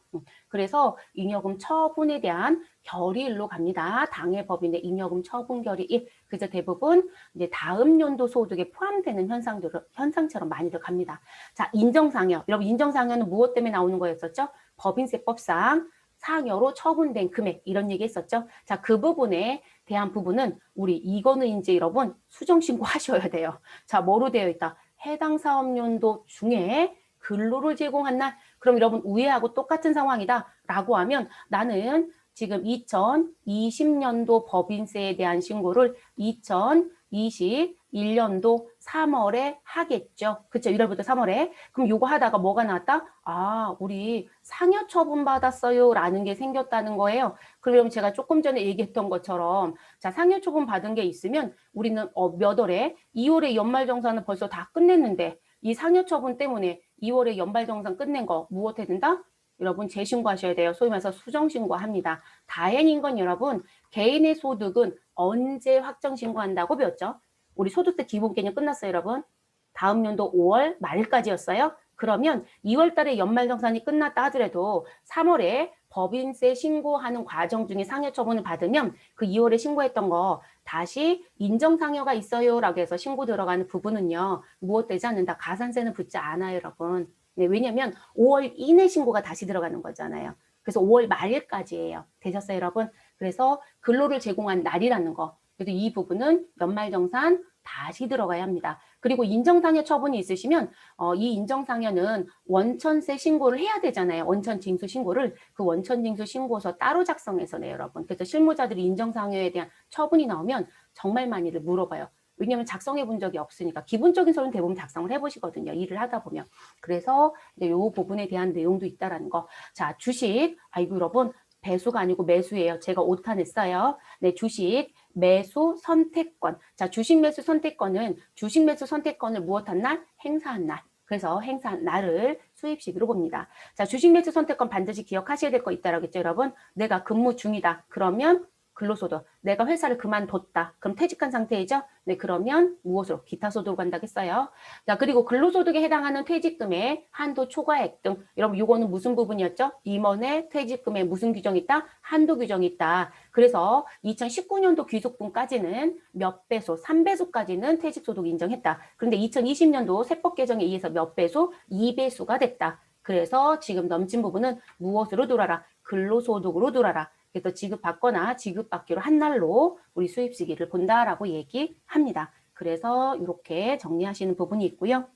그래서 잉여금 처분에 대한 결의일로 갑니다. 당해 법인의 잉여금 처분 결의 1. 그래서 대부분 이제 다음 연도 소득에 포함되는 현상처럼 많이들 갑니다. 자, 인정상여. 여러분 인정상여는 무엇 때문에 나오는 거였었죠? 법인세법상 상여로 처분된 금액 이런 얘기 했었죠. 자, 그 부분에 대한 부분은 우리 이거는 이제 여러분 수정신고 하셔야 돼요. 자, 뭐로 되어 있다? 해당 사업연도 중에 근로를 제공한 날 그럼 여러분 우회하고 똑같은 상황이다 라고 하면 나는 지금 2020년도 법인세에 대한 신고를 2021년도 3월에 하겠죠. 그쵸? 1월부터 3월에. 그럼 요거 하다가 뭐가 나왔다? 아, 우리 상여 처분 받았어요. 라는 게 생겼다는 거예요. 그럼 제가 조금 전에 얘기했던 것처럼 자, 상여 처분 받은 게 있으면 우리는 몇 월에? 2월에 연말정산은 벌써 다 끝냈는데 이 상여 처분 때문에 2월에 연말정산 끝낸 거 무엇 해야 된다? 여러분 재신고하셔야 돼요. 소위 말해서 수정신고합니다. 다행인 건 여러분 개인의 소득은 언제 확정신고한다고 배웠죠? 우리 소득세 기본 개념 끝났어요, 여러분. 다음 연도 5월 말까지였어요. 그러면 2월 달에 연말정산이 끝났다 하더라도 3월에 법인세 신고하는 과정 중에 상여 처분을 받으면 그 2월에 신고했던 거 다시 인정상여가 있어요 라고 해서 신고 들어가는 부분은요. 무엇 되지 않는다. 가산세는 붙지 않아요, 여러분. 네, 왜냐면 5월 이내 신고가 다시 들어가는 거잖아요. 그래서 5월 말일까지예요. 되셨어요, 여러분? 그래서 근로를 제공한 날이라는 거. 그래서 이 부분은 연말정산 다시 들어가야 합니다. 그리고 인정상여 처분이 있으시면 이 인정상여는 원천세 신고를 해야 되잖아요. 원천징수 신고를. 그 원천징수 신고서 따로 작성해서 내요, 여러분. 그래서 실무자들이 인정상여에 대한 처분이 나오면 정말 많이들 물어봐요. 왜냐하면 작성해 본 적이 없으니까. 기본적인 서류는 대부분 작성을 해보시거든요. 일을 하다 보면. 그래서 이제 요 부분에 대한 내용도 있다라는 거. 자, 주식. 아이고, 여러분. 배수가 아니고 매수예요. 제가 오타 냈어요. 네, 주식 매수 선택권. 자, 주식 매수 선택권은 주식 매수 선택권을 무엇한 날? 행사한 날. 그래서 행사한 날을 수입식으로 봅니다. 자, 주식 매수 선택권 반드시 기억하셔야 될 거 있다라고 했죠, 여러분? 내가 근무 중이다. 그러면 근로소득. 내가 회사를 그만뒀다. 그럼 퇴직한 상태이죠? 네, 그러면 무엇으로? 기타소득으로 간다고 했어요. 자, 그리고 근로소득에 해당하는 퇴직금의 한도 초과액 등. 여러분, 이거는 무슨 부분이었죠? 임원의 퇴직금에 무슨 규정이 있다? 한도 규정이 있다. 그래서 2019년도 귀속분까지는 몇 배수, 3배수까지는 퇴직소득 인정했다. 그런데 2020년도 세법 개정에 의해서 몇 배수? 2배수가 됐다. 그래서 지금 넘친 부분은 무엇으로 돌아라? 근로소득으로 돌아라. 그래서 지급받거나 지급받기로 한 날로 우리 수입 시기를 본다라고 얘기합니다. 그래서 이렇게 정리하시는 부분이 있고요.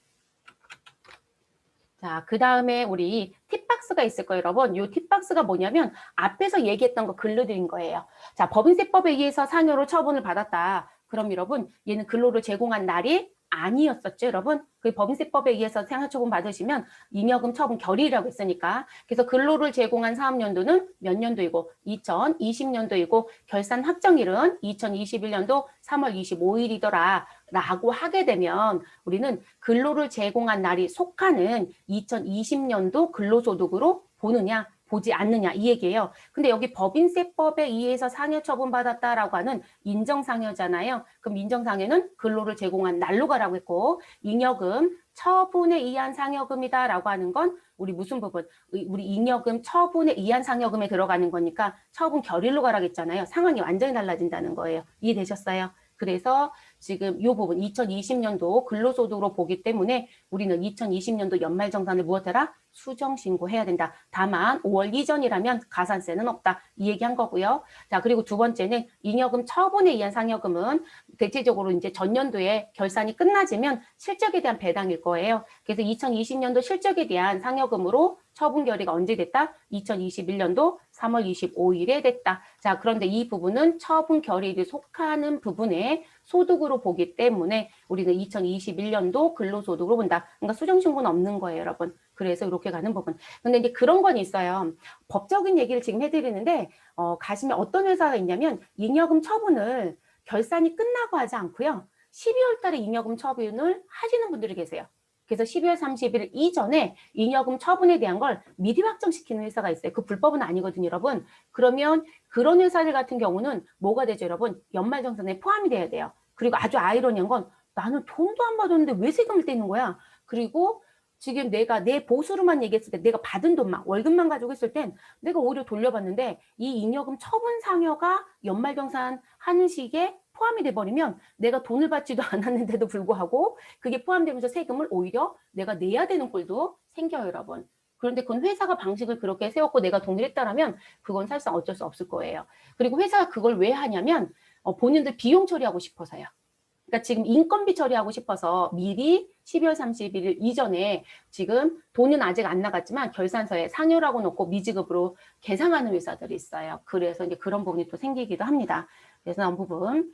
자, 그 다음에 우리 팁박스가 있을 거예요, 여러분. 이 팁박스가 뭐냐면 앞에서 얘기했던 거 글러드린 거예요. 자, 법인세법에 의해서 상여로 처분을 받았다. 그럼 여러분, 얘는 근로를 제공한 날이 아니었었죠, 여러분? 그 법인세법에 의해서 상여처분 받으시면 잉여금 처분 결의라고 했으니까. 그래서 근로를 제공한 사업연도는 몇 년도이고 2020년도이고 결산 확정일은 2021년도 3월 25일이더라 라고 하게 되면 우리는 근로를 제공한 날이 속하는 2020년도 근로소득으로 보느냐 보지 않느냐 이 얘기예요. 근데 여기 법인세법에 의해서 상여 처분받았다라고 하는 인정상여잖아요. 그럼 인정상여는 근로를 제공한 날로 가라고 했고 잉여금 처분에 의한 상여금이다라고 하는 건 우리 무슨 부분? 우리 잉여금 처분에 의한 상여금에 들어가는 거니까 처분 결의로 가라고 했잖아요. 상황이 완전히 달라진다는 거예요. 이해되셨어요? 그래서 지금 이 부분 2020년도 근로소득으로 보기 때문에 우리는 2020년도 연말정산을 무엇해라? 수정신고해야 된다. 다만 5월 이전이라면 가산세는 없다. 이 얘기한 거고요. 자, 그리고 두 번째는 잉여금 처분에 의한 상여금은 대체적으로 이제 전년도에 결산이 끝나지면 실적에 대한 배당일 거예요. 그래서 2020년도 실적에 대한 상여금으로 처분 결의가 언제 됐다? 2021년도 3월 25일에 됐다. 자, 그런데 이 부분은 처분 결의를 속하는 부분에 소득으로 보기 때문에 우리는 2021년도 근로소득으로 본다. 그러니까 수정신고는 없는 거예요, 여러분. 그래서 이렇게 가는 부분. 근데 이제 그런 건 있어요. 법적인 얘기를 지금 해드리는데 가시면 어떤 회사가 있냐면 잉여금 처분을 결산이 끝나고 하지 않고요. 12월 달에 잉여금 처분을 하시는 분들이 계세요. 그래서 12월 30일 이전에 잉여금 처분에 대한 걸 미리 확정시키는 회사가 있어요. 그 불법은 아니거든요, 여러분. 그러면 그런 회사들 같은 경우는 뭐가 되죠, 여러분? 연말정산에 포함이 돼야 돼요. 그리고 아주 아이러니한 건 나는 돈도 안 받았는데 왜 세금을 떼는 거야? 그리고 지금 내가 내 보수로만 얘기했을 때 내가 받은 돈만 월급만 가지고 있을 땐 내가 오히려 돌려받는데 이 잉여금 처분 상여가 연말정산 하는 시기에 포함이 돼버리면 내가 돈을 받지도 않았는데도 불구하고 그게 포함되면서 세금을 오히려 내가 내야 되는 꼴도 생겨요, 여러분. 그런데 그건 회사가 방식을 그렇게 세웠고 내가 동의했다라면 그건 사실상 어쩔 수 없을 거예요. 그리고 회사가 그걸 왜 하냐면 본인들 비용 처리하고 싶어서요. 그러니까 지금 인건비 처리하고 싶어서 미리 12월 31일 이전에 지금 돈은 아직 안 나갔지만 결산서에 상여라고 놓고 미지급으로 계상하는 회사들이 있어요. 그래서 이제 그런 부분이 또 생기기도 합니다. 그래서 이 부분.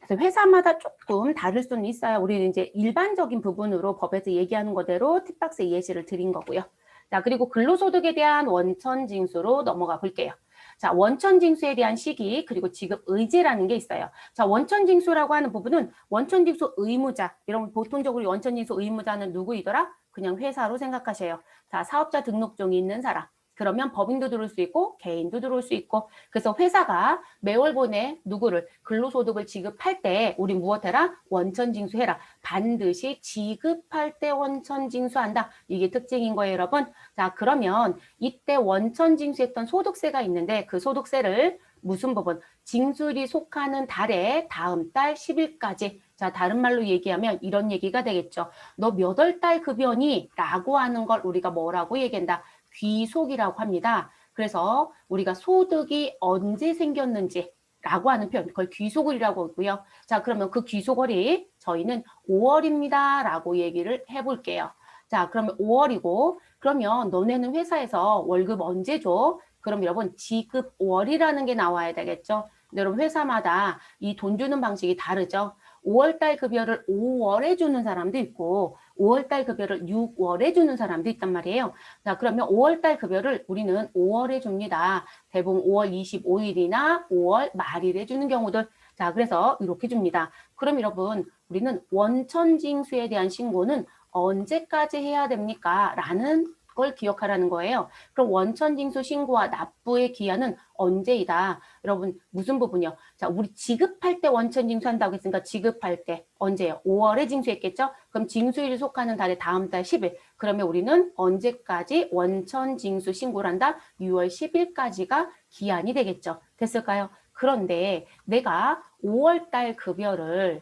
그래서 회사마다 조금 다를 수는 있어요. 우리는 이제 일반적인 부분으로 법에서 얘기하는 거대로 팁박스 예시를 드린 거고요. 자, 그리고 근로소득에 대한 원천징수로 넘어가 볼게요. 자, 원천징수에 대한 시기 그리고 지급 의제라는 게 있어요. 자, 원천징수라고 하는 부분은 원천징수 의무자, 여러분 보통적으로 원천징수 의무자는 누구이더라? 그냥 회사로 생각하세요. 자, 사업자 등록증이 있는 사람. 그러면 법인도 들어올 수 있고 개인도 들어올 수 있고, 그래서 회사가 매월 보내 누구를 근로소득을 지급할 때 우리 무엇해라? 원천징수해라. 반드시 지급할 때 원천징수한다. 이게 특징인 거예요, 여러분. 자, 그러면 이때 원천징수했던 소득세가 있는데 그 소득세를 무슨 부분? 징수일이 속하는 달에 다음 달 10일까지. 자, 다른 말로 얘기하면 이런 얘기가 되겠죠. 너 몇 월 달 급여니? 라고 하는 걸 우리가 뭐라고 얘기한다? 귀속이라고 합니다. 그래서 우리가 소득이 언제 생겼는지 라고 하는 표현, 그걸 귀속월이라고 하고요. 자, 그러면 그 귀속월이 저희는 5월입니다 라고 얘기를 해볼게요. 자, 그러면 5월이고, 그러면 너네는 회사에서 월급 언제 줘? 그럼 여러분 지급월이라는 게 나와야 되겠죠. 여러분 회사마다 이 돈 주는 방식이 다르죠. 5월달 급여를 5월에 주는 사람도 있고 5월달 급여를 6월에 주는 사람도 있단 말이에요. 자, 그러면 5월달 급여를 우리는 5월에 줍니다. 대부분 5월 25일이나 5월 말일에 주는 경우들. 자, 그래서 이렇게 줍니다. 그럼 여러분 우리는 원천징수에 대한 신고는 언제까지 해야 됩니까? 라는 걸 기억하라는 거예요. 그럼 원천징수 신고와 납부의 기한은 언제이다? 여러분 무슨 부분이요? 자, 우리 지급할 때 원천징수 한다고 했으니까 지급할 때 언제요? 5월에 징수했겠죠? 그럼 징수일이 속하는 달에 다음 달 10일. 그러면 우리는 언제까지 원천징수 신고를 한다? 6월 10일까지가 기한이 되겠죠. 됐을까요? 그런데 내가 5월 달 급여를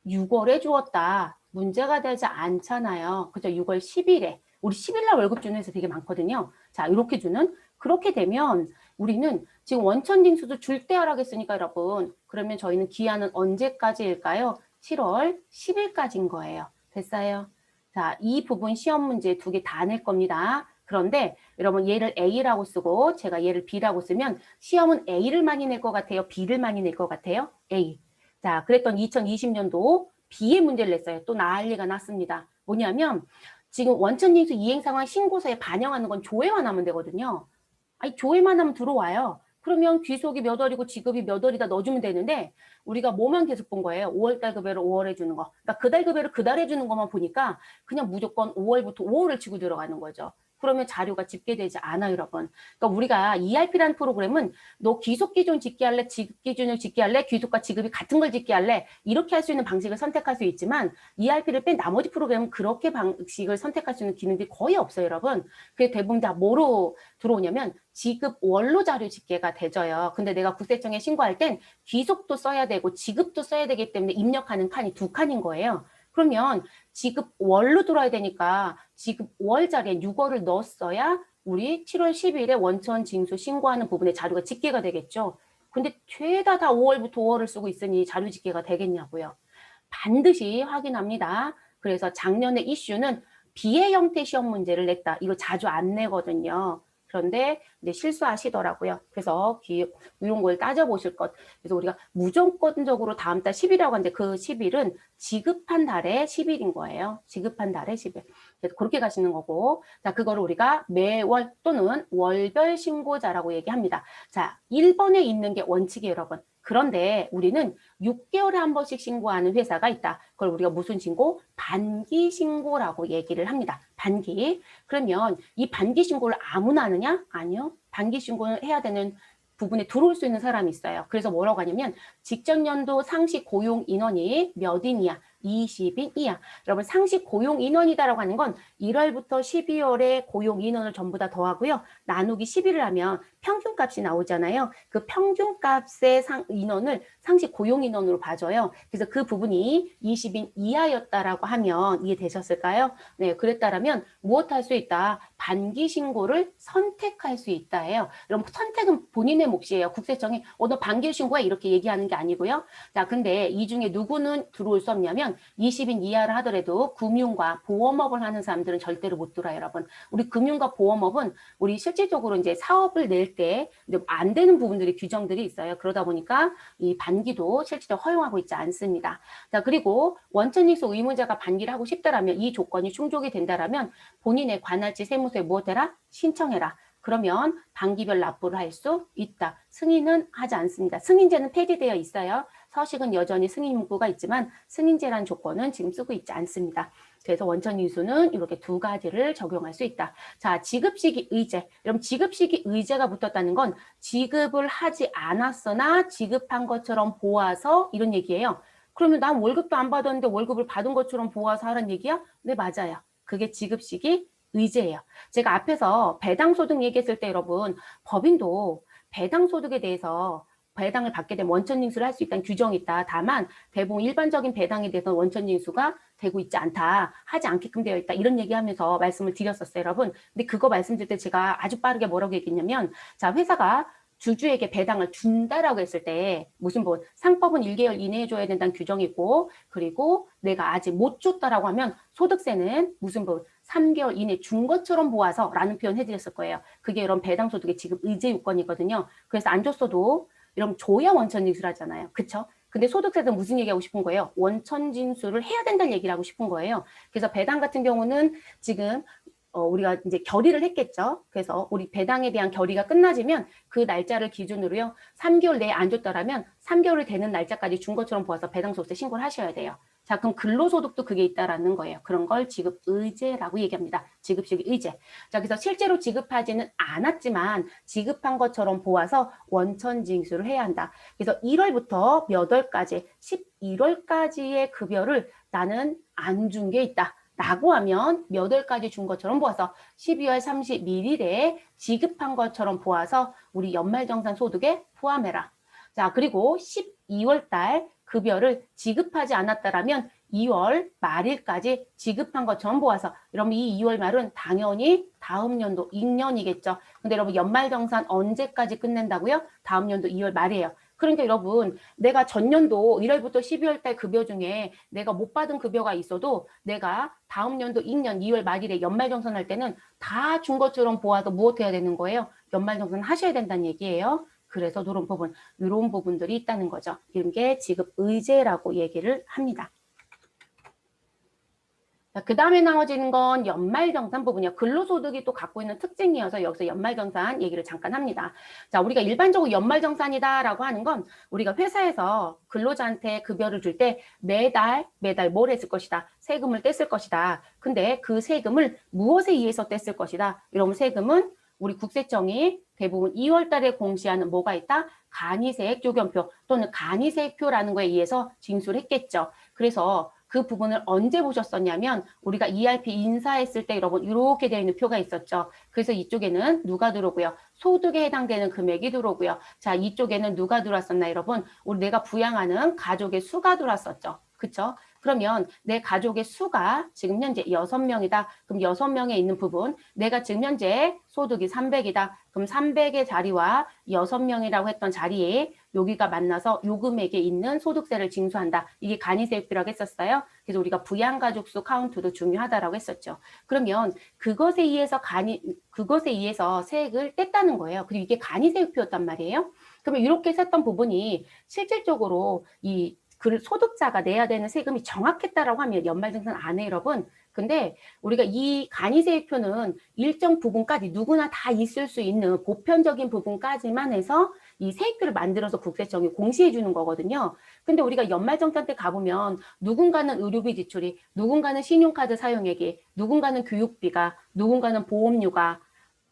6월에 주었다. 문제가 되지 않잖아요. 그죠? 6월 10일에. 우리 10일날 월급 주는 회사 되게 많거든요. 자, 이렇게 주는. 그렇게 되면 우리는 지금 원천징수도 줄 때 하라겠으니까 여러분. 그러면 저희는 기한은 언제까지일까요? 7월 10일까지인 거예요. 됐어요? 자, 이 부분 시험 문제 2개 다 낼 겁니다. 그런데 여러분 얘를 A라고 쓰고 제가 얘를 B라고 쓰면 시험은 A를 많이 낼 것 같아요? B를 많이 낼 것 같아요? A. 자, 그랬던 2020년도 B의 문제를 냈어요. 또 난리가 났습니다. 뭐냐면 지금 원천징수 이행 상황 신고서에 반영하는 건 조회만 하면 되거든요. 아니 조회만 하면 들어와요. 그러면 귀속이 몇 월이고 지급이 몇 월이다 넣어주면 되는데 우리가 뭐만 계속 본 거예요. 5월달 급여를 5월에 주는 거. 그러니까 그달 급여를 그달에 주는 것만 보니까 그냥 무조건 5월부터 5월을 치고 들어가는 거죠. 그러면 자료가 집계되지 않아요, 여러분. 그러니까 우리가 ERP라는 프로그램은 너 귀속 기준 집계 할래, 지급 기준을 집계 할래, 귀속과 지급이 같은 걸 집계 할래, 이렇게 할 수 있는 방식을 선택할 수 있지만 ERP를 뺀 나머지 프로그램은 그렇게 방식을 선택할 수 있는 기능들이 거의 없어요, 여러분. 그게 대부분 다 뭐로 들어오냐면 지급 원로 자료 집계가 되져요. 근데 내가 국세청에 신고할 땐 귀속도 써야 되고 지급도 써야 되기 때문에 입력하는 칸이 2칸인 거예요. 그러면 지급 월로 들어야 되니까 지급 월 자리에 6월을 넣었어야 우리 7월 10일에 원천 징수 신고하는 부분에 자료가 집계가 되겠죠. 근데 죄다 다 5월부터 5월을 쓰고 있으니 자료 집계가 되겠냐고요. 반드시 확인합니다. 그래서 작년에 이슈는 비의 형태 시험 문제를 냈다. 이거 자주 안 내거든요. 그런데 이제 실수하시더라고요. 그래서 이런 걸 따져보실 것. 그래서 우리가 무조건적으로 다음 달 10일이라고 하는데 그 10일은 지급한 달에 10일인 거예요. 지급한 달에 10일. 그래서 그렇게 가시는 거고. 자, 그거를 우리가 매월 또는 월별 신고자라고 얘기합니다. 자, 1번에 있는 게 원칙이에요, 여러분. 그런데 우리는 6개월에 한 번씩 신고하는 회사가 있다. 그걸 우리가 무슨 신고? 반기 신고라고 얘기를 합니다. 반기. 그러면 이 반기 신고를 아무나 하느냐? 아니요. 반기 신고를 해야 되는 부분에 들어올 수 있는 사람이 있어요. 그래서 뭐라고 하냐면 직전 연도 상시 고용 인원이 몇 인이야? 20인 이하. 여러분 상시 고용 인원이다라고 하는 건 1월부터 12월에 고용 인원을 전부 다 더하고요. 나누기 11을 하면 평균값이 나오잖아요. 그 평균값의 인원을 상시 고용 인원으로 봐줘요. 그래서 그 부분이 20인 이하였다라고 하면 이해되셨을까요? 네, 그랬다라면 무엇 할 수 있다? 반기 신고를 선택할 수 있다예요. 여러분 선택은 본인의 몫이에요. 국세청이 너 반기 신고해 이렇게 얘기하는 게 아니고요. 자, 근데 이 중에 누구는 들어올 수 없냐면 뭐냐면 20인 이하를 하더라도 금융과 보험업을 하는 사람들은 절대로 못 들어요, 여러분. 우리 금융과 보험업은 우리 실질적으로 이제 사업을 낼 때 안 되는 부분들이 규정들이 있어요. 그러다 보니까 이 반기도 실질적으로 허용하고 있지 않습니다. 자, 그리고 원천징수 의무자가 반기를 하고 싶다라면 이 조건이 충족이 된다라면 본인의 관할지 세무서에 무엇해라? 신청해라. 그러면 반기별 납부를 할 수 있다. 승인은 하지 않습니다. 승인제는 폐지되어 있어요. 서식은 여전히 승인 문구가 있지만 승인제라는 조건은 지금 쓰고 있지 않습니다. 그래서 원천징수는 이렇게 두 가지를 적용할 수 있다. 자, 지급시기 의제. 여러분 지급시기 의제가 붙었다는 건 지급을 하지 않았으나 지급한 것처럼 보아서 이런 얘기예요. 그러면 난 월급도 안 받았는데 월급을 받은 것처럼 보아서 하라는 얘기야? 네, 맞아요. 그게 지급시기 의제예요. 제가 앞에서 배당소득 얘기했을 때 여러분 법인도 배당소득에 대해서 배당을 받게 되면 원천징수를 할 수 있다는 규정이 있다. 다만 대부분 일반적인 배당에 대해서는 원천징수가 되고 있지 않다. 하지 않게끔 되어 있다. 이런 얘기하면서 말씀을 드렸었어요, 여러분. 근데 그거 말씀드릴 때 제가 아주 빠르게 뭐라고 얘기했냐면 자, 회사가 주주에게 배당을 준다라고 했을 때 무슨 뭐 상법은 1개월 이내에 줘야 된다는 규정이 있고 그리고 내가 아직 못 줬다라고 하면 소득세는 무슨 뭐 3개월 이내 준 것처럼 보아서 라는 표현 해드렸을 거예요. 그게 이런 배당소득의 지급 의제 요건이거든요. 그래서 안 줬어도 이러면 줘야 원천징수를 하잖아요. 그쵸? 근데 소득세에서 무슨 얘기하고 싶은 거예요? 원천징수를 해야 된다는 얘기를 하고 싶은 거예요. 그래서 배당 같은 경우는 지금 우리가 이제 결의를 했겠죠. 그래서 우리 배당에 대한 결의가 끝나지면 그 날짜를 기준으로요. 3개월 내에 안 줬더라면 3개월이 되는 날짜까지 준 것처럼 보아서 배당소득세 신고를 하셔야 돼요. 자, 그럼 근로소득도 그게 있다라는 거예요. 그런 걸 지급의제라고 얘기합니다. 지급시기 의제. 자, 그래서 실제로 지급하지는 않았지만 지급한 것처럼 보아서 원천징수를 해야 한다. 그래서 1월부터 몇 월까지 11월까지의 급여를 나는 안 준 게 있다. 라고 하면 몇 월까지 준 것처럼 보아서 12월 31일에 지급한 것처럼 보아서 우리 연말정산 소득에 포함해라. 자, 그리고 12월 달 급여를 지급하지 않았다라면 2월 말일까지 지급한 것처럼 보아서 여러분 이 2월 말은 당연히 다음 연도 2년이겠죠. 근데 여러분 연말정산 언제까지 끝낸다고요? 다음 연도 2월 말이에요. 그러니까 여러분 내가 전년도 1월부터 12월 달 급여 중에 내가 못 받은 급여가 있어도 내가 다음 연도 2년 2월 말일에 연말정산할 때는 다 준 것처럼 보아서 무엇해야 되는 거예요? 연말정산 하셔야 된다는 얘기예요. 그래서 이런 부분들이 있다는 거죠. 이런 게 지급 의제라고 얘기를 합니다. 그 다음에 나머지는 건 연말정산 부분이요. 근로소득이 또 갖고 있는 특징이어서 여기서 연말정산 얘기를 잠깐 합니다. 자, 우리가 일반적으로 연말정산이다라고 하는 건 우리가 회사에서 근로자한테 급여를 줄 때 매달 뭘 했을 것이다. 세금을 뗐을 것이다. 근데 그 세금을 무엇에 의해서 뗐을 것이다. 이러면 세금은 우리 국세청이 대부분 2월 달에 공시하는 뭐가 있다? 간이세액 조견표 또는 간이세액표라는 거에 의해서 징수를 했겠죠. 그래서 그 부분을 언제 보셨었냐면 우리가 ERP 인사했을 때 여러분 이렇게 되어 있는 표가 있었죠. 그래서 이쪽에는 누가 들어오고요. 소득에 해당되는 금액이 들어오고요. 자, 이쪽에는 누가 들어왔었나 여러분? 우리 내가 부양하는 가족의 수가 들어왔었죠. 그쵸? 그러면 내 가족의 수가 지금 현재 6명이다. 그럼 6명에 있는 부분 내가 지금 현재 소득이 300이다. 그럼 300의 자리와 6명이라고 했던 자리에 여기가 만나서 요 금액에 있는 소득세를 징수한다. 이게 간이세액비라고 했었어요. 그래서 우리가 부양가족수 카운트도 중요하다라고 했었죠. 그러면 그것에 의해서 세액을 뗐다는 거예요. 그리고 이게 간이세액표였단 말이에요. 그러면 이렇게 셌던 부분이 실질적으로 그 소득자가 내야 되는 세금이 정확했다라고 하면 연말정산 안 해요, 여러분. 근데 우리가 이 간이세액표는 일정 부분까지 누구나 다 있을 수 있는 보편적인 부분까지만 해서 이 세액표를 만들어서 국세청이 공시해 주는 거거든요. 근데 우리가 연말정산 때 가보면 누군가는 의료비 지출이, 누군가는 신용카드 사용액이, 누군가는 교육비가, 누군가는 보험료가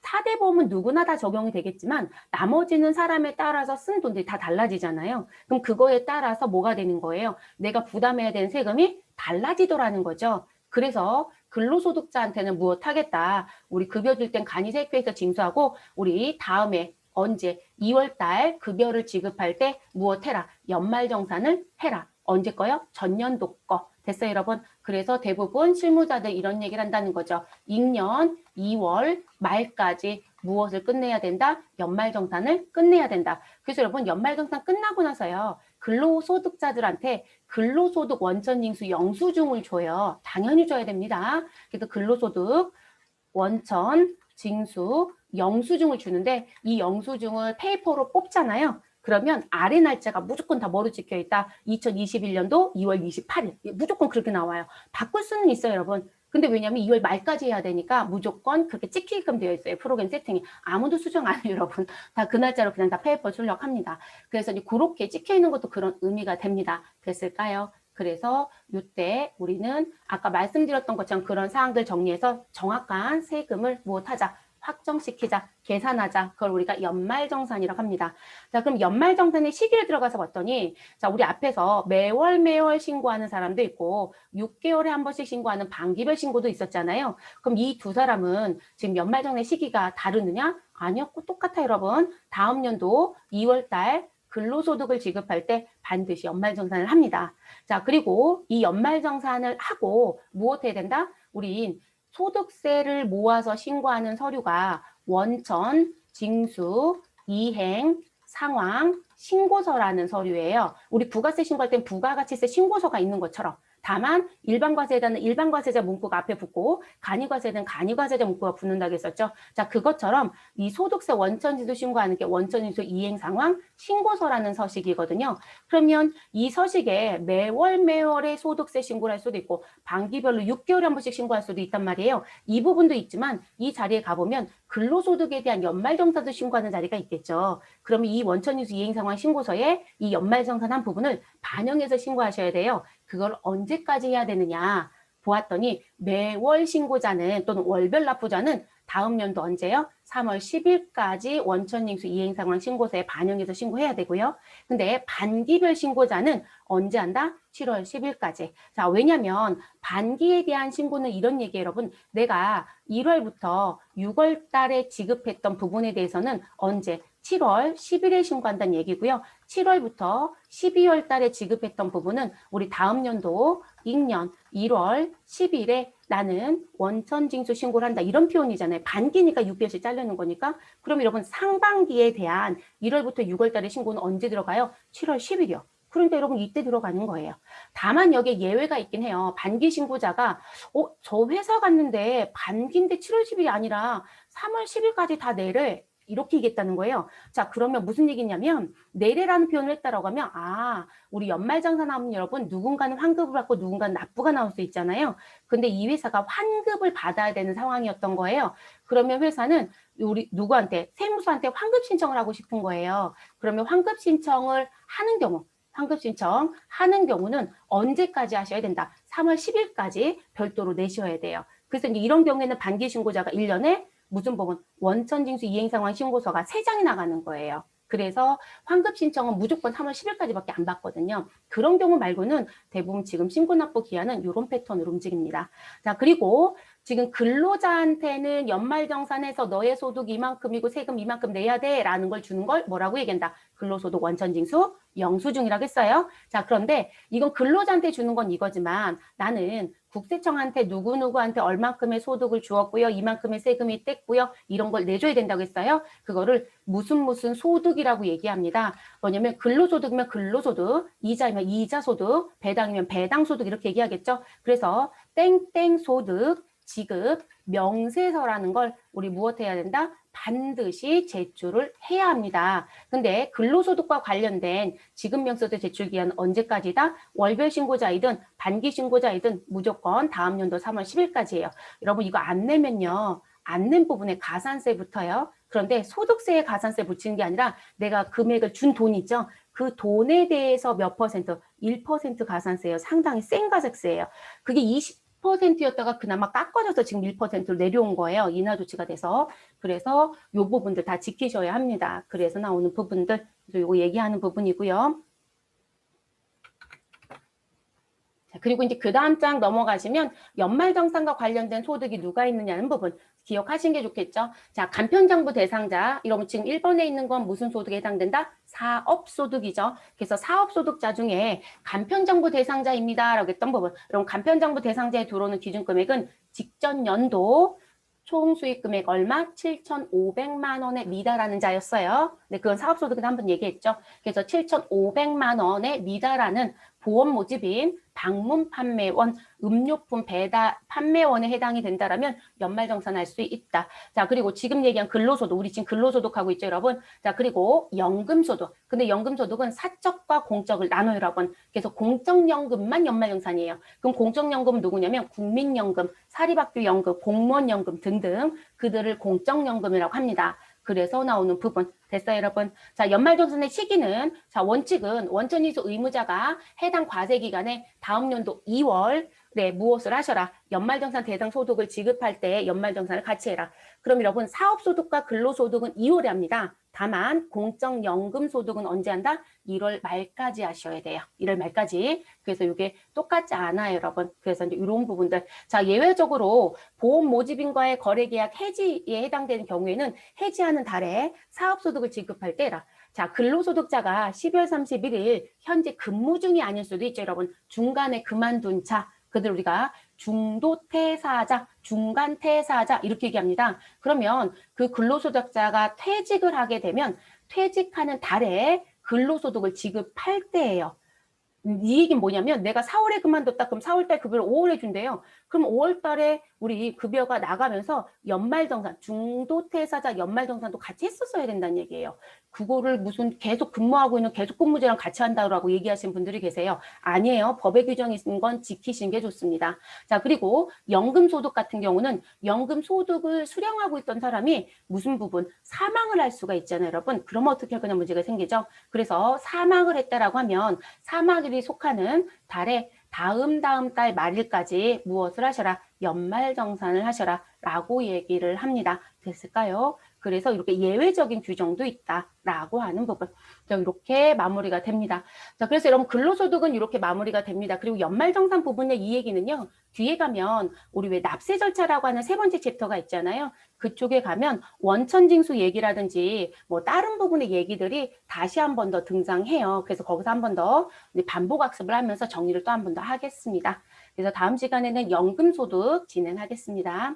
4대 보험은 누구나 다 적용이 되겠지만 나머지는 사람에 따라서 쓴 돈들이 다 달라지잖아요. 그럼 그거에 따라서 뭐가 되는 거예요? 내가 부담해야 되는 세금이 달라지더라는 거죠. 그래서 근로소득자한테는 무엇 하겠다. 우리 급여 줄 땐 간이세액표에서 징수하고 우리 다음에 언제 2월 달 급여를 지급할 때 무엇 해라. 연말정산을 해라. 언제 거요? 전년도 거. 됐어요, 여러분? 그래서 대부분 실무자들 이런 얘기를 한다는 거죠. 2년 2월 말까지 무엇을 끝내야 된다? 연말정산을 끝내야 된다. 그래서 여러분 연말정산 끝나고 나서요. 근로소득자들한테 근로소득 원천징수 영수증을 줘요. 당연히 줘야 됩니다. 그래서 근로소득 원천 징수 영수증을 주는데 이 영수증을 페이퍼로 뽑잖아요. 그러면 아래 날짜가 무조건 다 뭐로 찍혀 있다? 2021년도 2월 28일. 무조건 그렇게 나와요. 바꿀 수는 있어요, 여러분. 근데 왜냐면 2월 말까지 해야 되니까 무조건 그렇게 찍히게끔 되어 있어요. 프로그램 세팅이. 아무도 수정 안 해요, 여러분. 다 그 날짜로 그냥 다 페이퍼 출력합니다. 그래서 이제 그렇게 찍혀 있는 것도 그런 의미가 됩니다. 됐을까요? 그래서 이때 우리는 아까 말씀드렸던 것처럼 그런 사항들 정리해서 정확한 세금을 무엇하자? 확정시키자, 계산하자. 그걸 우리가 연말정산이라고 합니다. 자, 그럼 연말정산의 시기를 들어가서 봤더니 자, 우리 앞에서 매월 신고하는 사람도 있고 6개월에 한 번씩 신고하는 반기별 신고도 있었잖아요. 그럼 이 두 사람은 지금 연말정산 시기가 다르느냐? 아니요, 똑같아요, 여러분. 다음 연도 2월 달 근로소득을 지급할 때 반드시 연말정산을 합니다. 자, 그리고 이 연말정산을 하고 무엇 해야 된다? 우린 소득세를 모아서 신고하는 서류가 원천, 징수, 이행, 상황, 신고서라는 서류예요. 우리 부가세 신고할 땐 부가가치세 신고서가 있는 것처럼 다만 일반과세자는 일반과세자 문구가 앞에 붙고 간이과세자는 간이과세자 문구가 붙는다고 했었죠. 자, 그것처럼 이 소득세 원천징수 신고하는 게 원천징수 이행 상황 신고서라는 서식이거든요. 그러면 이 서식에 매월의 소득세 신고를 할 수도 있고 반기별로 6개월에 한 번씩 신고할 수도 있단 말이에요. 이 부분도 있지만 이 자리에 가보면 근로소득에 대한 연말정산도 신고하는 자리가 있겠죠. 그러면 이 원천징수 이행 상황 신고서에 이 연말정산한 부분을 반영해서 신고하셔야 돼요. 그걸 언제까지 해야 되느냐 보았더니 매월 신고자는 또는 월별 납부자는 다음 연도 언제요? 3월 10일까지 원천징수 이행상황 신고서에 반영해서 신고해야 되고요. 근데 반기별 신고자는 언제 한다? 7월 10일까지. 자, 왜냐면 반기에 대한 신고는 이런 얘기예요, 여러분. 내가 1월부터 6월 달에 지급했던 부분에 대해서는 언제? 7월 10일에 신고한다는 얘기고요. 7월부터 12월 달에 지급했던 부분은 우리 다음 연도 익년 1월 10일에 나는 원천징수 신고를 한다. 이런 표현이잖아요. 반기니까 6개월씩 자르는 거니까. 그럼 여러분 상반기에 대한 1월부터 6월 달에 신고는 언제 들어가요? 7월 10일이요. 그러니까 여러분 이때 들어가는 거예요. 다만 여기에 예외가 있긴 해요. 반기 신고자가 저 회사 갔는데 반기인데 7월 10일이 아니라 3월 10일까지 다 내래. 이렇게 얘기했다는 거예요. 자, 그러면 무슨 얘기냐면 내래라는 표현을 했다라고 하면 우리 연말정산하면 여러분 누군가는 환급을 받고 누군가는 납부가 나올 수 있잖아요. 근데 이 회사가 환급을 받아야 되는 상황이었던 거예요. 그러면 회사는 우리 누구한테 세무서한테 환급 신청을 하고 싶은 거예요. 그러면 환급 신청을 하는 경우 환급 신청하는 경우는 언제까지 하셔야 된다? 3월 10일까지 별도로 내셔야 돼요. 그래서 이제 이런 경우에는 반기 신고자가 1년에 무슨 부분? 원천징수 이행상황 신고서가 3장이 나가는 거예요. 그래서 환급 신청은 무조건 3월 10일까지밖에 안 받거든요. 그런 경우 말고는 대부분 지금 신고납부 기한은 이런 패턴으로 움직입니다. 자, 그리고 지금 근로자한테는 연말정산해서 너의 소득 이만큼이고 세금 이만큼 내야 돼 라는 걸 주는 걸 뭐라고 얘기한다? 근로소득 원천징수 영수증이라고 했어요. 자, 그런데 이건 근로자한테 주는 건 이거지만 나는 국세청한테 누구누구한테 얼만큼의 소득을 주었고요. 이만큼의 세금이 뗐고요. 이런 걸 내줘야 된다고 했어요. 그거를 무슨 소득이라고 얘기합니다. 뭐냐면 근로소득이면 근로소득, 이자이면 이자소득, 배당이면 배당소득 이렇게 얘기하겠죠. 그래서 땡땡 소득, 지급, 명세서라는 걸 우리 무엇 해야 된다? 반드시 제출을 해야 합니다. 근데 근로소득과 관련된 지급명세서 제출 기한은 언제까지다? 월별 신고자이든 반기 신고자이든 무조건 다음 연도 3월 10일까지예요. 여러분 이거 안 내면요. 안 낸 부분에 가산세 붙어요. 그런데 소득세에 가산세 붙이는 게 아니라 내가 금액을 준 돈 있죠? 그 돈에 대해서 몇 퍼센트? 1% 가산세예요. 상당히 센 가산세예요. 그게 20%였다가 그나마 깎아져서 지금 1%로 내려온 거예요. 인하 조치가 돼서. 그래서 이 부분들 다 지키셔야 합니다. 그래서 나오는 부분들, 이거 얘기하는 부분이고요. 그리고 이제 그 다음 장 넘어가시면 연말정산과 관련된 소득이 누가 있느냐는 부분 기억하시는 게 좋겠죠. 자, 간편정부 대상자, 이러면 지금 1번에 있는 건 무슨 소득에 해당된다? 사업소득이죠. 그래서 사업소득자 중에 간편정부 대상자입니다. 라고 했던 부분. 그럼 간편정부 대상자에 들어오는 기준금액은 직전 연도 총 수익 금액 얼마? 7,500만 원에 미달하는 자였어요. 네, 그건 사업소득에서 한번 얘기했죠. 그래서 7,500만 원에 미달하는 보험 모집인 방문 판매원, 음료품 배달 판매원에 해당이 된다라면 연말정산할 수 있다. 자, 그리고 지금 얘기한 근로소득, 우리 지금 근로소득하고 있죠, 여러분. 자, 그리고 연금소득. 근데 연금소득은 사적과 공적을 나눠요, 여러분. 그래서 공적연금만 연말정산이에요. 그럼 공적연금은 누구냐면 국민연금, 사립학교연금, 공무원연금 등등 그들을 공적연금이라고 합니다. 그래서 나오는 부분 됐어요, 여러분? 자, 연말정산의 시기는 자, 원칙은 원천이수 의무자가 해당 과세 기간에 다음 연도 2월에 무엇을 하셔라. 연말정산 대상 소득을 지급할 때 연말정산을 같이 해라. 그럼 여러분 사업소득과 근로소득은 2월에 합니다. 다만 공적연금소득은 언제 한다? 1월 말까지 하셔야 돼요. 1월 말까지. 그래서 이게 똑같지 않아요, 여러분. 그래서 이제 이런 부분들. 자, 예외적으로 보험 모집인과의 거래계약 해지에 해당되는 경우에는 해지하는 달에 사업소득을 지급할 때라. 자, 근로소득자가 12월 31일 현재 근무 중이 아닐 수도 있죠, 여러분. 중간에 그만둔 자, 그들 우리가 중도 퇴사자, 중간 퇴사자 이렇게 얘기합니다. 그러면 그 근로소득자가 퇴직을 하게 되면 퇴직하는 달에 근로소득을 지급할 때예요. 이 얘기는 뭐냐면 내가 4월에 그만뒀다. 그럼 4월달 급여를 5월에 준대요. 그럼 5월달에 우리 급여가 나가면서 연말정산, 중도퇴사자 연말정산도 같이 했었어야 된다는 얘기예요. 그거를 무슨 계속 근무하고 있는 계속 근무제랑 같이 한다고 얘기하시는 분들이 계세요. 아니에요. 법에 규정이 있는 건 지키시는 게 좋습니다. 자, 그리고 연금소득 같은 경우는 연금소득을 수령하고 있던 사람이 무슨 부분? 사망을 할 수가 있잖아요, 여러분. 그러면 어떻게 하거나 문제가 생기죠? 그래서 사망을 했다라고 하면 사망일이 속하는 달에 다음 달 말일까지 무엇을 하셔라? 연말정산을 하셔라 라고 얘기를 합니다. 됐을까요? 그래서 이렇게 예외적인 규정도 있다라고 하는 부분. 자, 이렇게 마무리가 됩니다. 자, 그래서 여러분 근로소득은 이렇게 마무리가 됩니다. 그리고 연말정산 부분의 이 얘기는요. 뒤에 가면 우리 왜 납세 절차라고 하는 세 번째 챕터가 있잖아요. 그쪽에 가면 원천징수 얘기라든지 뭐 다른 부분의 얘기들이 다시 한 번 더 등장해요. 그래서 거기서 한 번 더 반복 학습을 하면서 정리를 또 한 번 더 하겠습니다. 그래서 다음 시간에는 연금소득 진행하겠습니다.